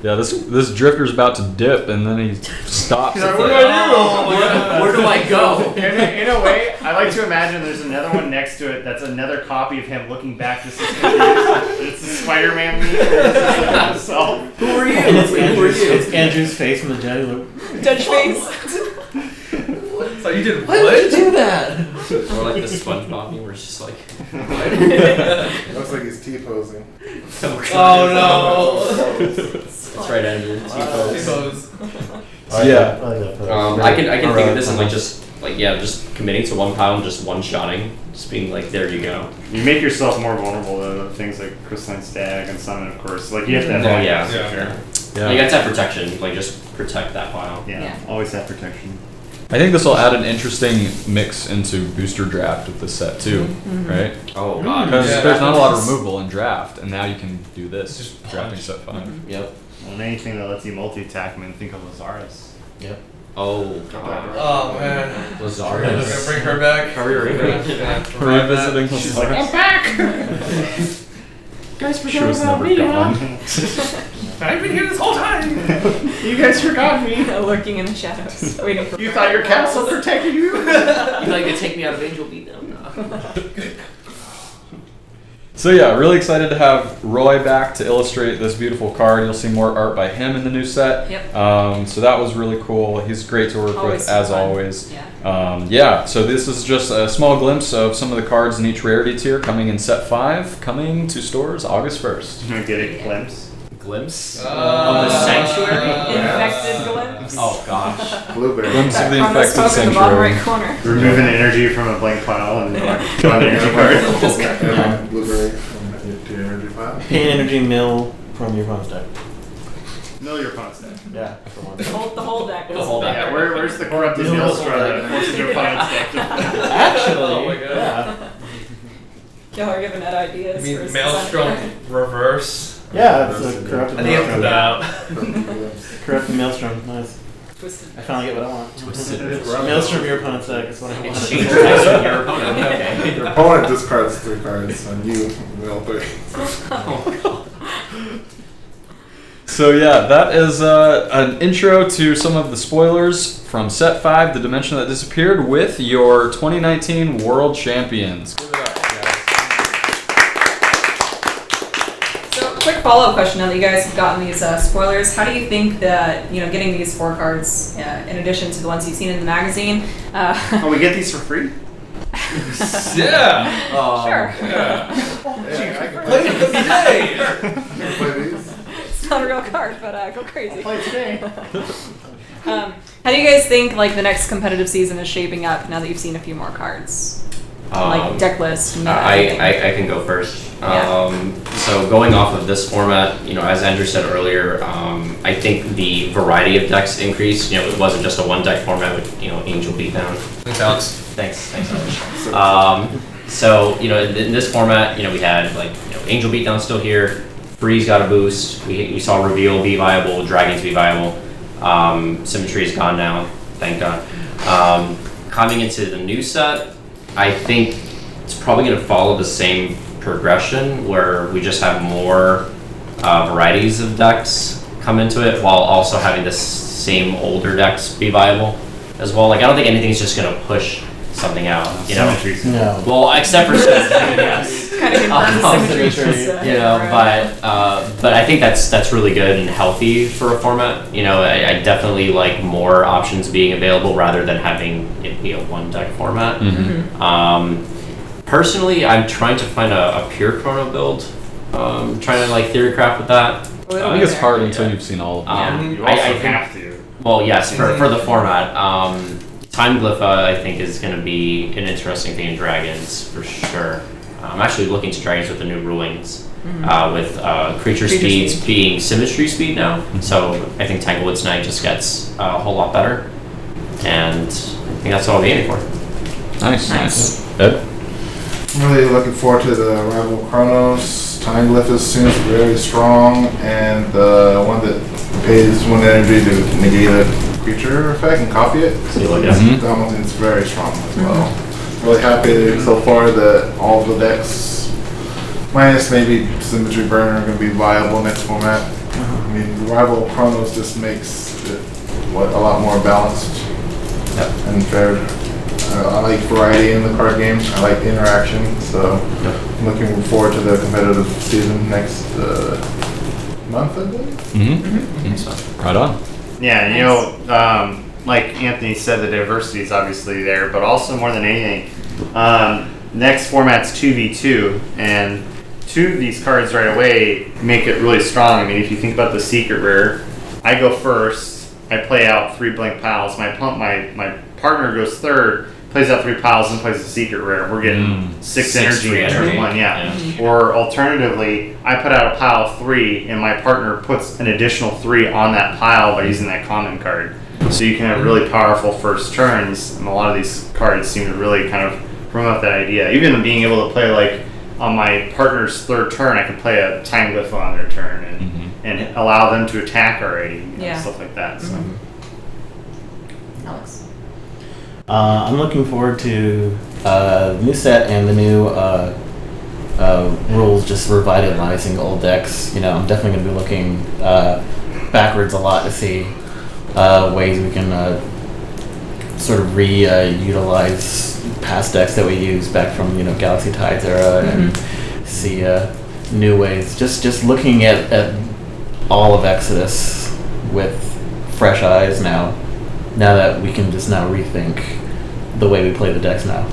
Yeah, this drifter's about to dip, and then he stops. He's like, It's "What like, do I do?" Where do I go? In a way, I like to imagine there's another one next to it that's another copy of him looking back to see it's a Spider-Man meme. himself. Who are you? And it's Who are Andrew's, you? it's Andrew's face from the Jedi look. Dutch face. So you did Why would you do that? Or like the SpongeBob meme where it's just like. Looks like he's T-posing. Oh That's right, Andrew. no. T-pose. Yeah. I like that pose. I can think of this and just committing to 1 pile and just one-shotting, just being there you go. You make yourself more vulnerable to things like Crystalline Stag and Summon, of course. You have to have Oh, that yeah. for sure. Yeah. You got to have protection. Like, just protect that pile. Yeah, always have protection. I think this will add an interesting mix into booster draft with this set too, right? Oh god. Because Yeah, there's not a lot of it's- removal in draft, and now you can do this, Just drafting punch. set 5. Yep. And anything that lets you multi-attack, I mean, think of Lazarus. Yep. Oh god. Oh man. Lazarus. Gonna bring her back. Revisiting She's Lazarus. like, I'm back. Guys She was never gone. I've been here this whole time. You guys forgot me. Lurking in the shadows, waiting for. You thought your castle protected you? You like to take me out of Angel Beatdown? So yeah, really excited to have Roy back to illustrate this beautiful card. You'll see more art by him in the new set. Yep. So that was really cool. He's great to work Always with, as fun. always. Yeah. So this is just a small glimpse of some of the cards in each rarity tier coming in set 5, coming to stores August 1st. You get a glimpse. Glimpse of Uh, the sanctuary? Infected glimpse. Oh gosh. Blueberry. Glimpse of the From infected smoke in the bottom sanctuary. right corner. Removing energy from a blank pile and drawing an energy card. And blueberry from your energy pile. Pain energy mill from your opponent's deck. Mill your opponent's deck. Yeah, that's the one. The whole deck. The whole deck. Yeah, where's the corrupted Mill Maelstrom deck. that forces your opponent's deck to Actually, Oh my God. yeah. Y'all are giving Ed ideas. I mean, for his Maelstrom design. reverse. Yeah, it's a corrupted I think I put that maelstrom. out. Corrupted maelstrom. Nice. Twisted. I finally get what I want. Twisted. Maelstrom your opponent's deck is what I want. Exchange dice with your opponent. Okay. Your opponent discards 3 cards, and you will 3. So yeah, that is an intro to some of the spoilers from set 5, The Dimension That Disappeared, with your 2019 World Champions. Give it up, guys. So, quick follow-up question now that you guys have gotten these spoilers. How do you think that, getting these 4 cards, in addition to the ones you've seen in the magazine, Oh, we get these for free? Yeah. sure. Play it today. Play these. It's not a real card, but go crazy. Play today. How do you guys think the next competitive season is shaping up now that you've seen a few more cards? Deck list. Meta, everything? I can go first. Yeah. So going off of this format, as Andrew said earlier, I think the variety of decks increased. It wasn't just a one deck format with Angel Beatdown. Thanks, Alex. Thanks, Alex. So in this format, we had Angel Beatdown still here. Freeze got a boost. We saw Reveal be viable, Dragons be viable. Symmetry is gone now, thank God. Coming into the new set, I think it's probably going to follow the same progression where we just have more varieties of decks come into it while also having the same older decks be viable as well. I don't think anything's just going to push something out, Symmetry's No. Well, except for symmetry, yes. Kind of confirms symmetry. symmetry, But I think that's really good and healthy for a format. I definitely like more options being available rather than having it be a one deck format. Personally, I'm trying to find a pure chrono build. Trying to theorycraft with that. Well, I think it's hard Yeah. until you've seen all of them. You I also think- have to. Well, yes, for the format. Time Glypha, I think, is going to be an interesting thing in Dragons, for sure. I'm actually looking to Dragons with the new rulings, with creature speeds speed. being symmetry speed now. So I think Tanglewood Snag just gets a whole lot better. And I think that's what I'll be aiming for. Nice. Ed? I'm really looking forward to the Rival Chronos. Time Glyph seems very strong, and the one that pays 1 energy to negate a creature effect and copy it. So you look at That one is very strong as well. Really happy so far that all of the decks, minus maybe Symmetry Burner, are going to be viable next format. I mean, Rival Chronos just makes it a lot more balanced and fair. I like variety in the card game. I like interaction, so I'm looking forward to the competitive season next month, I believe. Right on. Yeah, like Anthony said, the diversity is obviously there, but also more than anything, next format's 2v2, and 2 of these cards right away make it really strong. I mean, if you think about the secret rare, I go first, I play out 3 blank piles, my partner goes third, plays out 3 piles and plays a secret rare. We're getting 6 energy free in turn energy. 1, yeah. Or alternatively, I put out a pile of 3 and my partner puts an additional 3 on that pile by using that common card. So you can have really powerful first turns, and a lot of these cards seem to really kind of promote that idea. Even being able to play like on my partner's 3rd turn, I can play a time glyph on their turn and allow them to attack already, stuff like that. So. Alex. I'm looking forward to the new set and the new rules just revitalizing old decks. I'm definitely going to be looking backwards a lot to see ways we can sort of utilize past decks that we used back from Galaxy Tides era and see new ways. Just looking at all of Exodus with fresh eyes now that we can just now rethink the way we play the decks now.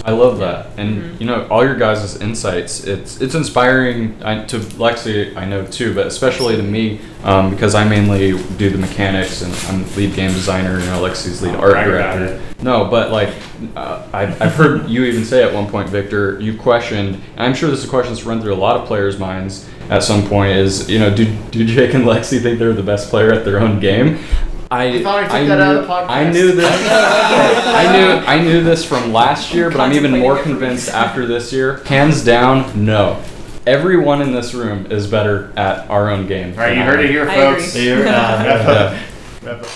I love that, and all your guys' insights. It's inspiring to Lexi, I know too, but especially to me because I mainly do the mechanics and I'm the lead game designer. Lexi's lead art director. No, but like I've heard you even say at one point, Victor, you questioned. And I'm sure this is a question that's run through a lot of players' minds at some point. Is do Jake and Lexi think they're the best player at their own game? I thought I took that out of the podcast. I knew this. I knew this from last year, but I'm even more convinced after this year. Hands down, no. Everyone in this room is better at our own game. All right, you heard it here, I folks. agree.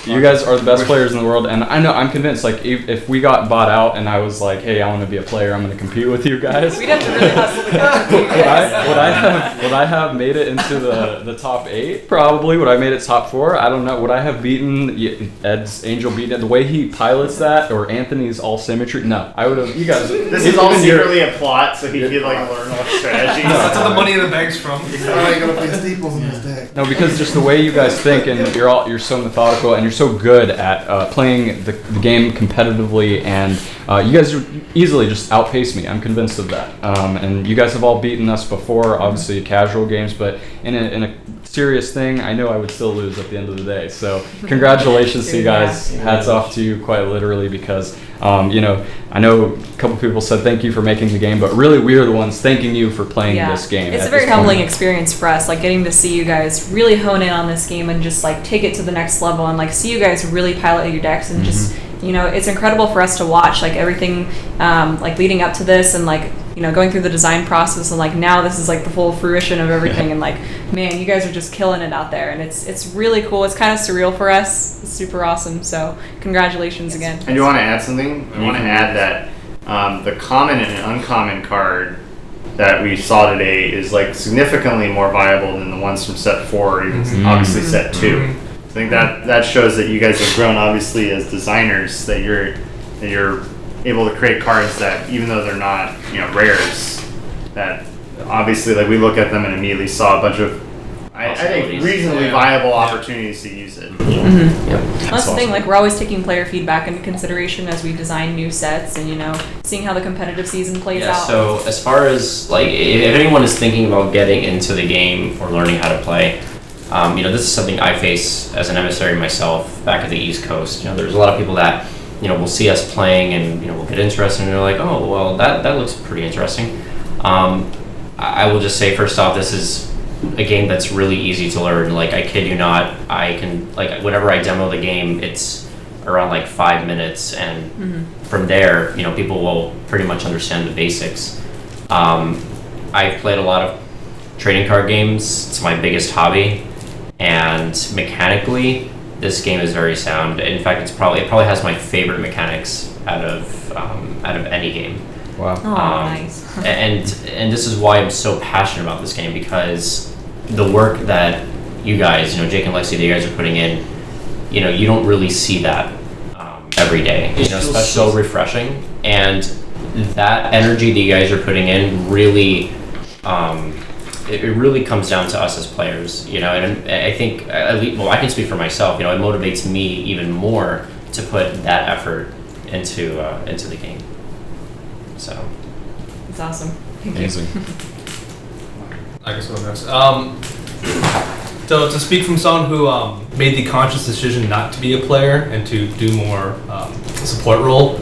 You guys are the best players in the world, and I know I'm convinced. Like, if we got bought out, and I was like, "Hey, I want to be a player. I'm going to compete with you guys." We'd have to really hustle to compete with you guys. Would I have made it into the top 8? Probably. Would I made it top 4? I don't know. Would I have beaten Ed's Angel beaten the way he pilots that, or Anthony's all symmetry? No, I would have. You guys. This is all secretly a plot, so he could learn all strategies. That's where the money in the bank's from. How are you gonna play steeples in this deck? No, because just the way you guys think, and you're so methodical, and you're so good at playing the game competitively, and you guys easily just outpace me. I'm convinced of that. And you guys have all beaten us before, obviously casual games, but in a serious thing, I know I would still lose at the end of the day. So congratulations to you guys. Hats off to you, quite literally, because I know a couple people said thank you for making the game, but really we are the ones thanking you for playing this game. It's a very humbling experience for us, like getting to see you guys really hone in on this game and just like take it to the next level and like see you guys really pilot your decks and just it's incredible for us to watch like everything like leading up to this and like going through the design process and like now this is like the full fruition of everything and like man, you guys are just killing it out there and it's really cool. It's kind of surreal for us. It's super awesome. So congratulations again. And you want to add something? I want to add that the common and uncommon card that we saw today is like significantly more viable than the ones from set 4 or even obviously set 2. I think that shows that you guys have grown obviously as designers, that you're able to create cards that even though they're not rares, that obviously like we look at them and immediately saw a bunch of I think reasonably viable opportunities to use it. That's the thing, like we're always taking player feedback into consideration as we design new sets and seeing how the competitive season plays out. So as far as like if anyone is thinking about getting into the game or learning how to play, this is something I face as an emissary myself back at the East Coast. There's a lot of people that will see us playing and we'll get interested and they're like, oh well, that looks pretty interesting. I will just say first off, this is a game that's really easy to learn. Like I kid you not, I can like whenever I demo the game, it's around like 5 minutes, and from there, people will pretty much understand the basics. I've played a lot of trading card games. It's my biggest hobby, and mechanically, this game is very sound. In fact, it probably has my favorite mechanics out of any game. Wow. Nice. and this is why I'm so passionate about this game, because the work that you guys, Jake and Lexi, that you guys are putting in, you don't really see that every day. It's so refreshing, and that energy that you guys are putting in really, it really comes down to us as players, and I think, at least, well, I can speak for myself. It motivates me even more to put that effort into the game. So It's awesome. Thank Amazing. I guess what next. So to speak from someone who made the conscious decision not to be a player and to do more support role,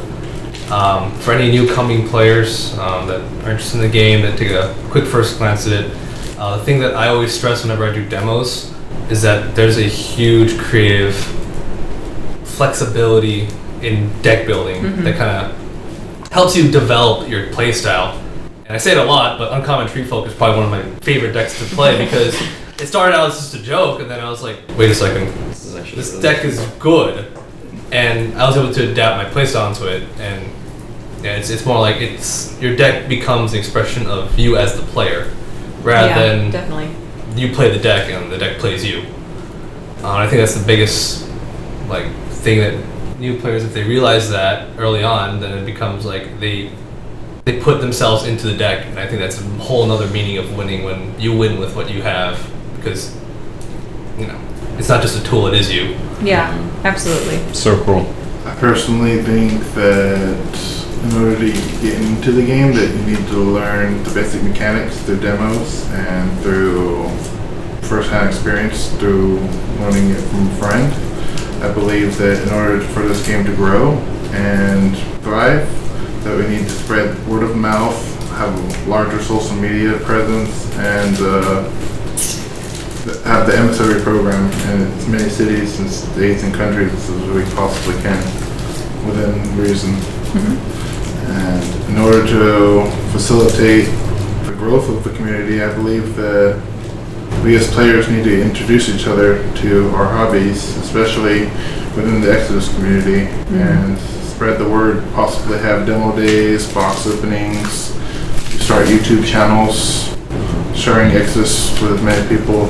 For any new coming players that are interested in the game, that take a quick first glance at it, the thing that I always stress whenever I do demos is that there's a huge creative flexibility in deck building that kind of helps you develop your play style. And I say it a lot, but Uncommon Tree Folk is probably one of my favorite decks to play because it started out as just a joke, and then I was like, wait a second, this deck is good. And I was able to adapt my playstyle into it, and yeah, it's more like your deck becomes the expression of you as the player, rather than definitely you play the deck and the deck plays you. I think that's the biggest thing that new players, if they realize that early on, then it becomes like they put themselves into the deck, and I think that's a whole other meaning of winning when you win with what you have, because it's not just a tool, it is you. Yeah, absolutely. So cool. I personally think that in order to get into the game, that you need to learn the basic mechanics through demos and through first-hand experience through learning it from a friend. I believe that in order for this game to grow and thrive, that we need to spread word of mouth, have a larger social media presence, and have the emissary program in as many cities and states and countries as we possibly can within reason. And in order to facilitate the growth of the community, I believe that we as players need to introduce each other to our hobbies, especially within the Exodus community, and spread the word, possibly have demo days, box openings, start YouTube channels, sharing Exodus with as many people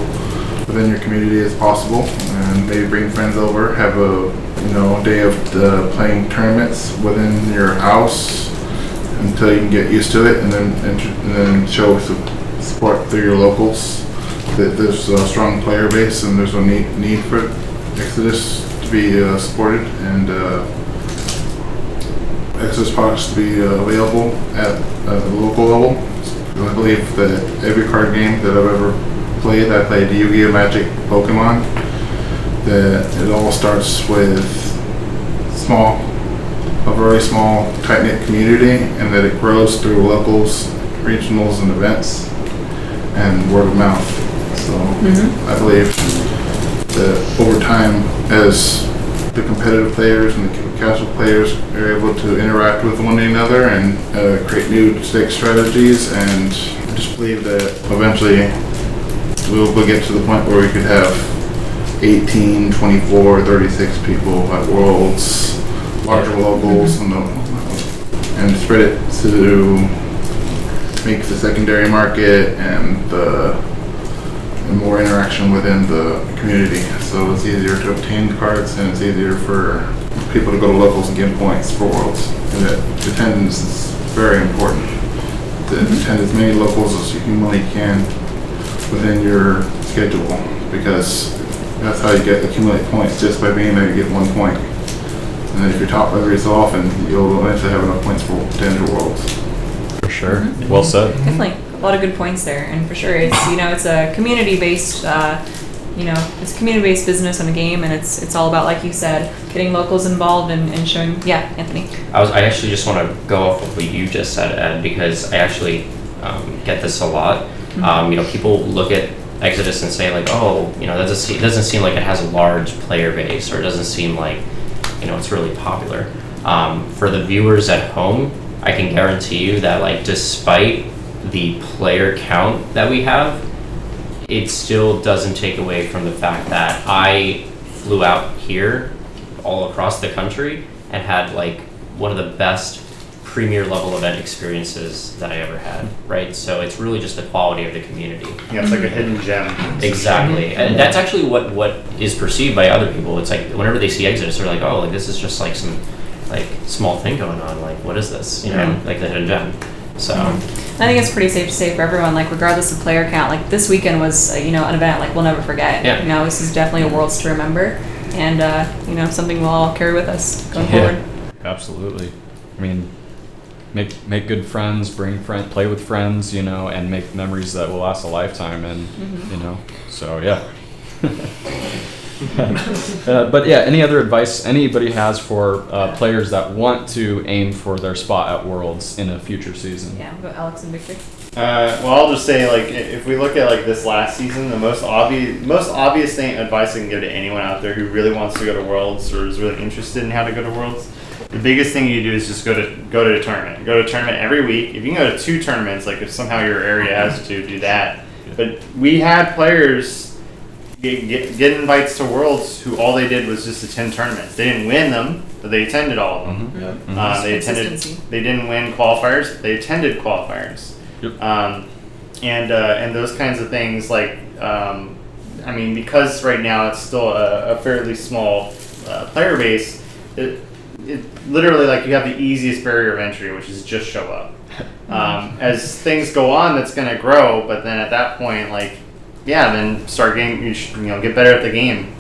within your community as possible, and maybe bring friends over, have a day of playing tournaments within your house until you can get used to it, and then show support through your locals. That there's a strong player base and there's a need for Exodus to be supported, and Exodus products to be available at the local level. I believe that every card game that I've ever played, I played Yu-Gi-Oh! Magic, Pokemon, that it all starts with a very small, tight-knit community, and that it grows through locals, regionals, and events, and word of mouth. So I believe that over time, as the competitive players and the casual players are able to interact with one another and create new stake strategies, and I just believe that eventually we'll get to the point where we could have 18, 24, 36 people at Worlds, larger locals, and spread it to make the secondary market and more interaction within the community. So it's easier to obtain cards, and it's easier for people to go to locals and get points for Worlds. And that attendance is very important. To attend as many locals as you humanly can within your schedule, because that's how you accumulate points. Just by being there, you get 1 point. And then if you're top every so often, you'll eventually have enough points to enter Worlds. For sure. Well said. Definitely. A lot of good points there, and for sure it's it's a community-based it's a community-based business and a game, and it's all about, like you said, getting locals involved and showing. Anthony. I actually just want to go off of what you just said, Ed, because I actually get this a lot. People look at Exodus and say like, it doesn't seem like it has a large player base, or it doesn't seem like it's really popular. For the viewers at home, I can guarantee you that despite the player count that we have, it still doesn't take away from the fact that I flew out here all across the country and had one of the best premier level event experiences that I ever had, right? So it's really just the quality of the community. Yeah, it's like a hidden gem. Exactly. And that's actually what is perceived by other people. It's like whenever they see Exodus, they're like, this is just some small thing going on. What is this? Like the hidden gem. So I think it's pretty safe to say for everyone, regardless of player count, this weekend was an event we'll never forget. Yeah. This is definitely a Worlds to remember, and something we'll all carry with us going forward. Absolutely. I mean, make good friends, play with friends, and make memories that will last a lifetime, and so yeah. But yeah, any other advice anybody has for players that want to aim for their spot at Worlds in a future season? Yeah, we'll go Alex and Victor. Well, I'll just say, like, if we look at like this last season, the most obvious advice I can give to anyone out there who really wants to go to Worlds or is really interested in how to go to Worlds, the biggest thing you do is just go to a tournament. Go to a tournament every week. If you can go to 2 tournaments, like if somehow your area has to do that. But we had players get invites to Worlds who all they did was just attend tournaments. They didn't win them, but they attended all of them. They attended. Consistency. They didn't win qualifiers. They attended qualifiers. Yep. And those kinds of things, like, I mean, because right now it's still a fairly small player base, it literally, like, you have the easiest barrier of entry, which is just show up. As things go on, that's going to grow, but then at that point, like, yeah, then start getting, get better at the game,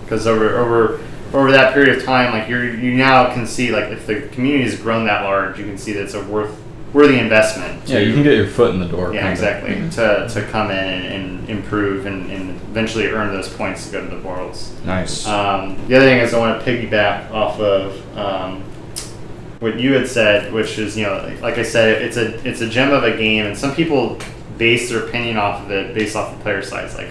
because over that period of time, like, you now can see, like, if the community has grown that large, you can see that it's a worthy investment. Yeah, you can get your foot in the door. Yeah, exactly. To come in and improve and eventually earn those points to go to the Worlds. Nice. The other thing is I want to piggyback off of what you had said, which is, like I said, it's a gem of a game, and some people base their opinion off of it based off the player size. Like,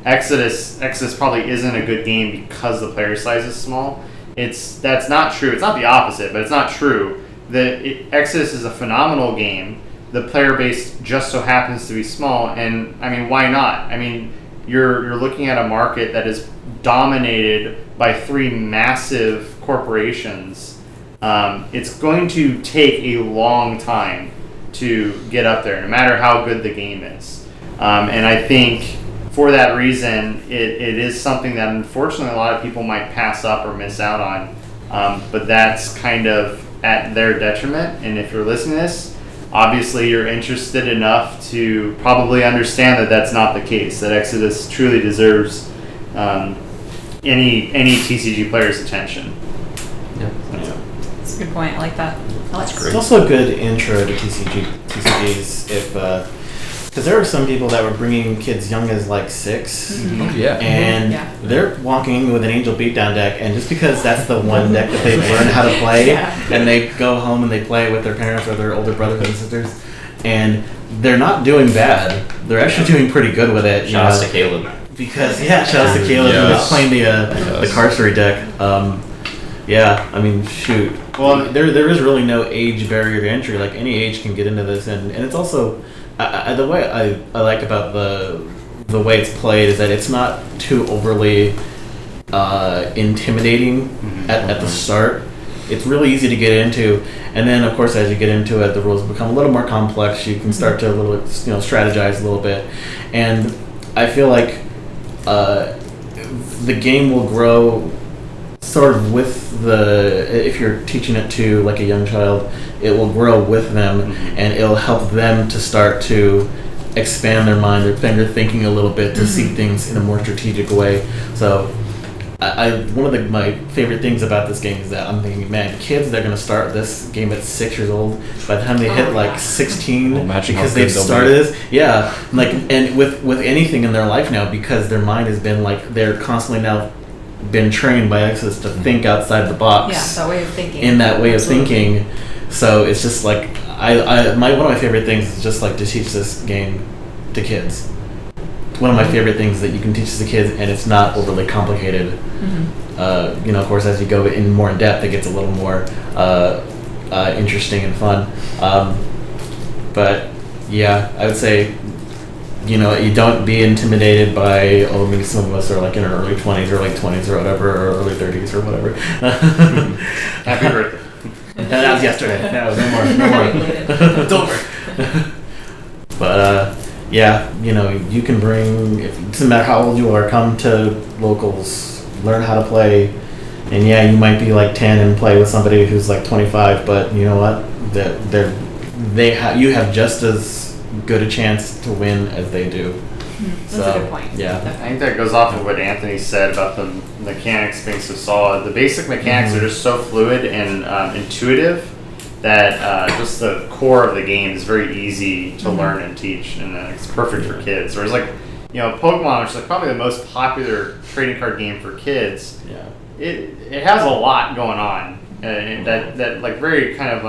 Exodus probably isn't a good game because the player size is small. That's not true. It's not the opposite, but it's not true. Exodus is a phenomenal game. The player base just so happens to be small, and I mean, why not? I mean, you're looking at a market that is dominated by 3 massive corporations. It's going to take a long time to get up there, no matter how good the game is. And I think for that reason, it is something that unfortunately a lot of people might pass up or miss out on. But that's kind of at their detriment. And if you're listening to this, obviously you're interested enough to probably understand that that's not the case, that Exodus truly deserves any TCG player's attention. That's a good point. I like that. It's also a good intro to TCGs because there were some people that were bringing kids young as like 6, and they're walking with an Angel Beatdown deck, and just because that's the one deck that they've learned how to play, and they go home and they play with their parents or their older brothers and sisters, and they're not doing bad. They're actually doing pretty good with it. Shout out to Caleb. Because shout out to Caleb who was playing the Carcery deck. I mean, shoot. Well, there is really no age barrier to entry. Like, any age can get into this, and it's also the way I like about the way it's played is that it's not too overly intimidating at the start. It's really easy to get into, and then of course as you get into it, the rules become a little more complex. You can start to strategize a little bit, and I feel like the game will grow sort of with if you're teaching it to like a young child, it will grow with them, and it'll help them to start to expand their mind, their thinking a little bit, to see things in a more strategic way. So one of my favorite things about this game is that I'm thinking, man, kids, they're going to start this game at 6 years old. By the time they hit like 16, because they've started this, and with anything in their life now, because their mind has been they're constantly now been trained by Exodus to think outside the box. Yeah, that way of thinking. In that way of thinking, so it's just like one of my favorite things is just like to teach this game to kids. It's one of my favorite things that you can teach to kids, and it's not overly complicated. Of course, as you go more in depth, it gets a little more interesting and fun. But yeah, I would say, you don't be intimidated by, maybe some of us are like in our early 20s or late 20s or whatever, or early 30s or whatever. Happy birthday. That was yesterday. No more. It's over. But you can bring, it doesn't matter how old you are, come to locals, learn how to play, and you might be like 10 and play with somebody who's like 25, but you know what? You have just as good a chance to win as they do. That's a good point. Yeah. I think that goes off of what Anthony said about the mechanics being so solid. The basic mechanics are just so fluid and intuitive that just the core of the game is very easy to learn and teach, and it's perfect for kids. Whereas Pokemon, which is like probably the most popular trading card game for kids. Yeah. It has a lot going on, and that like very kind of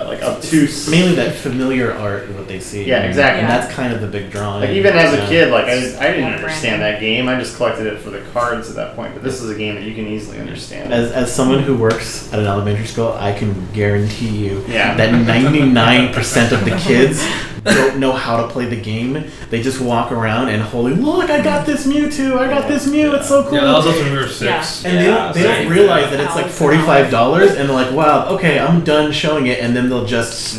like obtuse. Mainly that familiar art of what they see. Yeah, exactly. And that's kind of the big drawing. Like even as a kid, like I didn't Branding. understand that game. I just collected it for the cards at that point. But this is a game that you can easily understand. As someone who works at an elementary school, I can guarantee you Yeah. that 99% of the kids don't know how to play the game. They just walk around and holy, look, I got this Mewtwo, I got this Mew, it's so cool. Yeah, that was us when we were 6. And they don't realize that it's like $45 and they're like, wow, okay, I'm done showing it, and then they'll just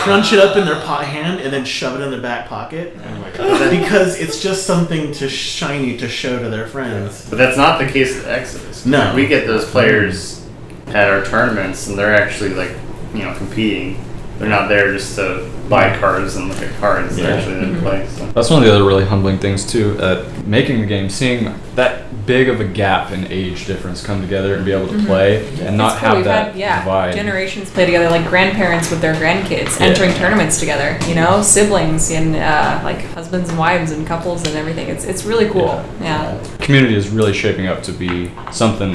crunch it up in their hand and then shove it in their back pocket. Because it's just something shiny to show to their friends. But that's not the case with Exodus. No. We get those players at our tournaments, and they're actually like, competing. They're not there just to buy cards and look at cards. They're actually there to play. So. That's one of the other really humbling things too. Making the game, seeing that big of a gap in age difference come together and be able to play and not It's cool. have We've that had, divide. generations play together, like grandparents with their grandkids, entering tournaments together. Siblings and like husbands and wives and couples and everything. It's really cool. Yeah. Community is really shaping up to be something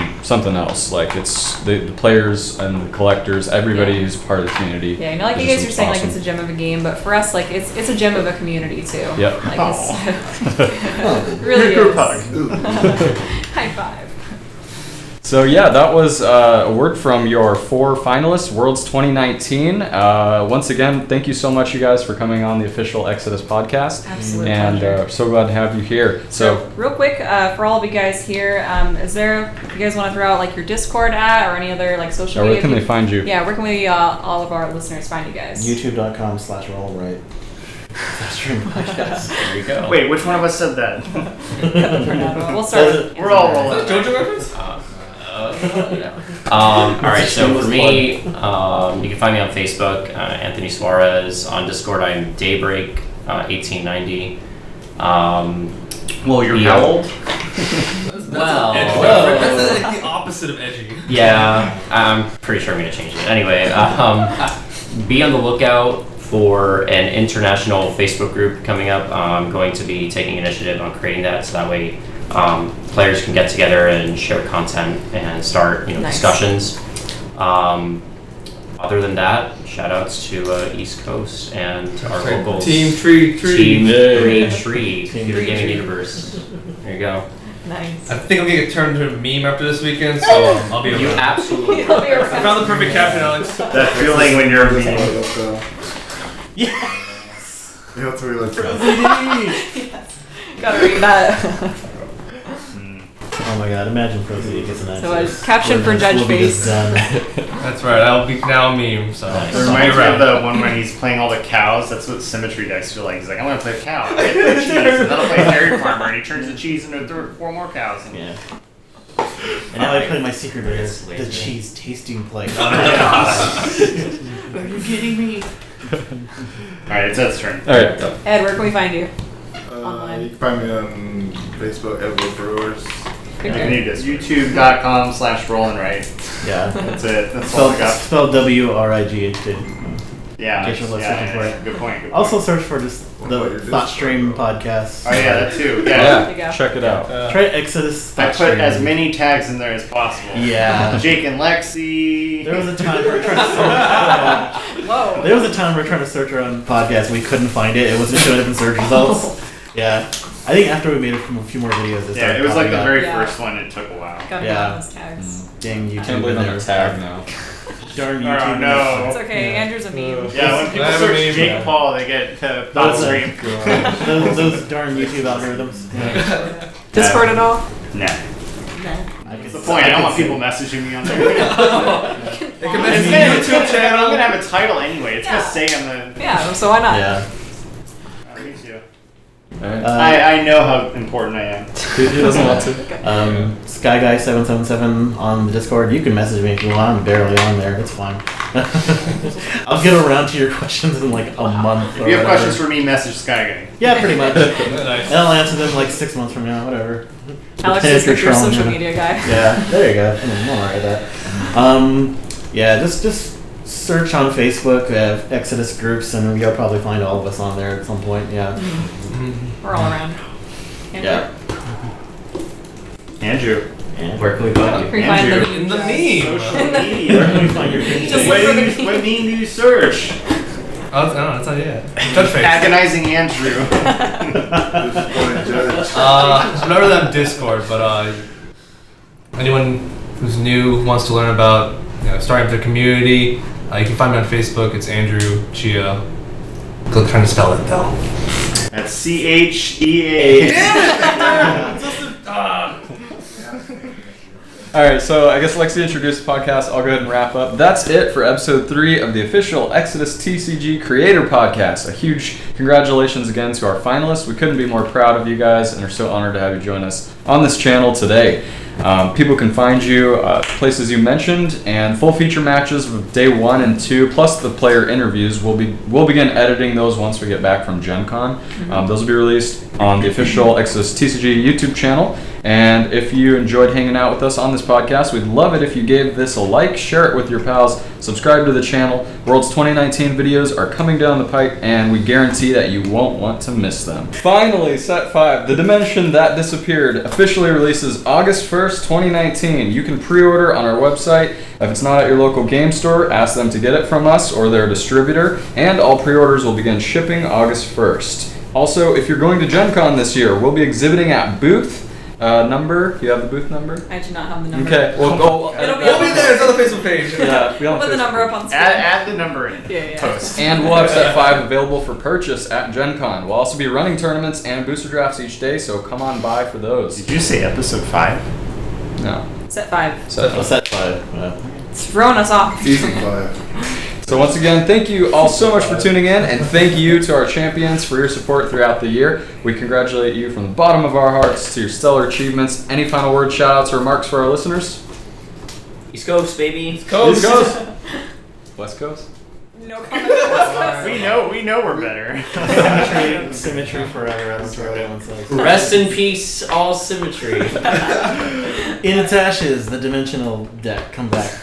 else. Like it's the players and the collectors, everybody who's part of the community. Yeah, like you guys are saying, like it's a gem of a game, but for us, like it's a gem of a community too. Yep. Like it's really Group is. High five. So yeah, that was a word from your 4 finalists, Worlds 2019. Once again, thank you so much, you guys, for coming on the official Exodus podcast. Absolute and pleasure. So glad to have you here. So real quick, for all of you guys here, if you guys want to throw out like your Discord at or any other like social media? where can they find you? Yeah, where can we all of our listeners find you guys? YouTube.com/rollright. Stream podcast. There you go. Wait, which one of us said that? We'll start. With We're all rolling. JoJo reference? All right, so for me, you can find me on Facebook, Anthony Suarez. On Discord, I'm Daybreak 1890. Well, you're Yeah. how old? Well, That's like the opposite of edgy. yeah, I'm pretty sure I'm gonna change it. Anyway, be on the lookout for an international Facebook group coming up. I'm going to be taking initiative on creating that, so that way players can get together and share content and start Nice. discussions. Other than that, shout outs to East Coast and our locals. Team Tree. Team Yay. Green Tree, Team Computer Green Gaming Tree. Universe. There you go. Nice. I think I'm gonna get turned into a meme after this weekend, so I'll be You around. absolutely. You'll be I around. found the perfect caption, Alex. That feeling when you're a meme. That's what we like. Gotta read that. Oh my god, imagine Prosody gets an So access. a caption for Judge We'll be just Face. done. That's right, I'll be now a meme, so. Nice. It reminds me of the one when he's playing all the cows. That's what Symmetry decks feel like. He's like, I'm gonna play a cow. I play cheese, and then I'll play a dairy farmer, and he turns the cheese into 4 more cows. And Yeah. And now I play my secret rare, It's the lazy. cheese tasting plate. Are you kidding me? Alright, it's Ed's turn. all right. Ed, where can we find you? You can find me on Facebook, Edward Brewers. You need this. YouTube.com/rollandright. Yeah. That's it. That's all I got. Spelled WRIG. Yeah. In case you're searching for it. Good point. Good point. Also search for just What the about your Thought Stream Discord? podcast. Oh yeah, that too. Yeah, Yeah. There you go. check it out. Try Exodus. I Thought put Stream. as many tags in there as possible. Yeah. Jake and Lexi. There was a time we were trying to search. Whoa. There was a time we were trying to search our own podcast and we couldn't find it. It wasn't showing up in search results. Yeah. I think after we made a few more videos, Yeah, it was like the very Yeah. first one. It took a while. Gotta Yeah. get on those tags. Dang YouTube. I can't believe I'm there. a tag now. Darn Oh, YouTube. no. It's okay. Andrew's a meme. Yeah, when people I have a search meme, Jake yeah. Paul, they get Thought Those, Stream. those darn YouTube algorithms. Yeah. Discord at all? Nah. I That's the point. I don't want people messaging me on there. It can It's message gonna have a YouTube YouTube channel. I'm channel. gonna have a title anyway. It's Yeah. gonna say on the. Yeah, so why not? Yeah. Me too. All right. I know how important I am. He doesn't want to. SkyGuy777 on the Discord. You can message me if you want. I'm barely on there. It's fine. I'll get around to your questions in like a month. If you have questions for me, message Sky Guy. Yeah, pretty much. Nice. And I'll answer them like 6 months from now. Whatever. Alex If is you're like your trolling social me. media guy. Yeah, there you go. I'm alright at that. Yeah, just search on Facebook. We have Exodus groups, and you'll probably find all of us on there at some point. Yeah. We're all around. Andrew? Yeah. Andrew. And where can we find Where you? you find Andrew. the In the meme. Social media. Where can we find your Just What look for meme what meme do you search? Oh, no, that's not yet. Touch face. Agonizing Andrew. Disappointed judge. I'm not really on Discord, but anyone who's new who wants to learn about starting up their community, you can find me on Facebook. It's Andrew Cheah. Go trying to spell it though. That's CHEA. All right, so I guess Lexi introduced the podcast. I'll go ahead and wrap up. That's it for episode 3 of the official Exodus TCG Creator Podcast. A huge congratulations again to our finalists. We couldn't be more proud of you guys and are so honored to have you join us on this channel today. People can find you places you mentioned, and full feature matches of day 1 and 2, plus the player interviews. We'll begin editing those once we get back from Gen Con. Those will be released on the official Exodus TCG YouTube channel. And if you enjoyed hanging out with us on this podcast, we'd love it if you gave this a like, share it with your pals, subscribe to the channel. World's 2019 videos are coming down the pipe, and we guarantee that you won't want to miss them. Finally, Set 5, The Dimension That Disappeared, officially releases August 1st, 2019. You can pre-order on our website. If it's not at your local game store, ask them to get it from us or their distributor, and all pre-orders will begin shipping August 1st. Also, if you're going to Gen Con this year, we'll be exhibiting at booth number. Do you have the booth number? I do not have the number. Okay, we'll go. It'll be We'll up be on there. It's on the Facebook page. Yeah, we We'll don't put the Facebook. number up on the screen. Add the number in. Yeah. Post. And we'll have Set 5 available for purchase at Gen Con. We'll also be running tournaments and booster drafts each day, so come on by for those. Did you say episode 5? No. Set 5. Set 5. It's throwing us off. Season 5. So once again, thank you all so much for tuning in, and thank you to our champions for your support throughout the year. We congratulate you from the bottom of our hearts to your stellar achievements. Any final words, shout-outs, or remarks for our listeners? East Coast, baby. East Coast? West Coast? No comment on this. We know we're better. Symmetry forever. That's what everyone says. Rest in peace, all symmetry. In its ashes, the dimensional deck. Come back.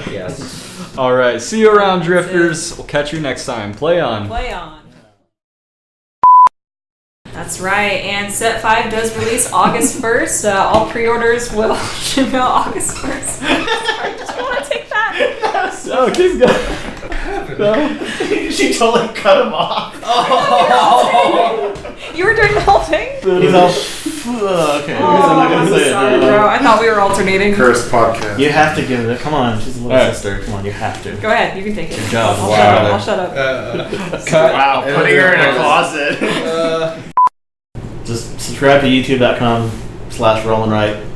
Yes. All right, see you around, Drifters. We'll catch you next time. Play on. Play on. That's right, and Set 5 does release August 1st. All pre-orders will ship out August 1st. Sorry, just want to take that. No, keep going. No. She totally cut him off. You were doing the whole thing? He's all. Okay. Oh, I'm not gonna I'm say sorry, it. bro. I thought we were alternating. Cursed podcast. You have to give it. Come on, she's a little Alright. sister. Come on, you have to. Go ahead, you can take it. Good job. I'll shut up. Cut. Wow, putting her in a closet. Just subscribe to youtube.com/rollandright.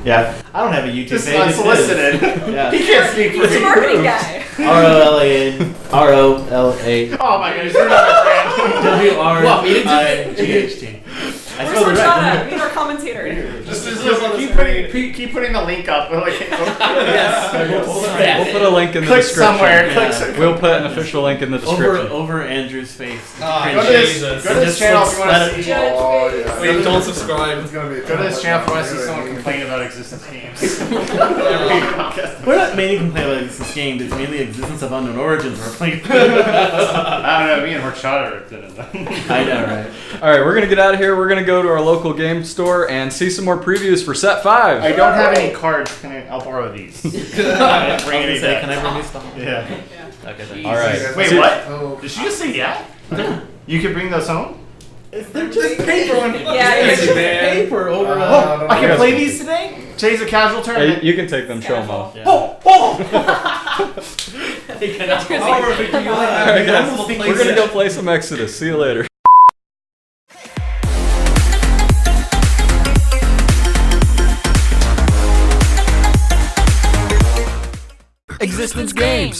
Yeah, I don't have a YouTube Just page. it's his. unsolicited. Yeah. He can't speak for He's a me. marketing guy. ROLA. Oh my goodness, you're not a friend. WRIGHT. I Where's spelled it right. Horchata? He's our commentator. Just keep putting the link up. Like, We'll put a link in the click description. somewhere. Yeah. Click somewhere. We'll put an official link in the description. Over Andrew's face. Go to this, go to this Just channel if looks you want better. to see. Oh, yeah. Wait, don't subscribe. It's gonna be Go to this channel if you want to see someone complain about existence games. We're not mainly complaining about existence games. It's mainly existence of unknown origins. We're playing. I don't know. Me and Horchata did it. I know, right? All right, we're gonna get out of here. We're gonna go to our local game store and see some more previews for Set 5. I don't have any cards. I'll borrow these. I didn't bring any back. Can I bring these stuff? Yeah. Okay. Thank All right. Wait, See- what? Oh, Did she just say yeah? You could bring those home? They're just paper. Yeah, It's it's just man. paper over. Oh, I can guys play can- these today? Today's a casual Hey, tournament. you can take them, show them off. Oh, oh! All right, guys, we're gonna go play some Exodus. See you later. Existence Games.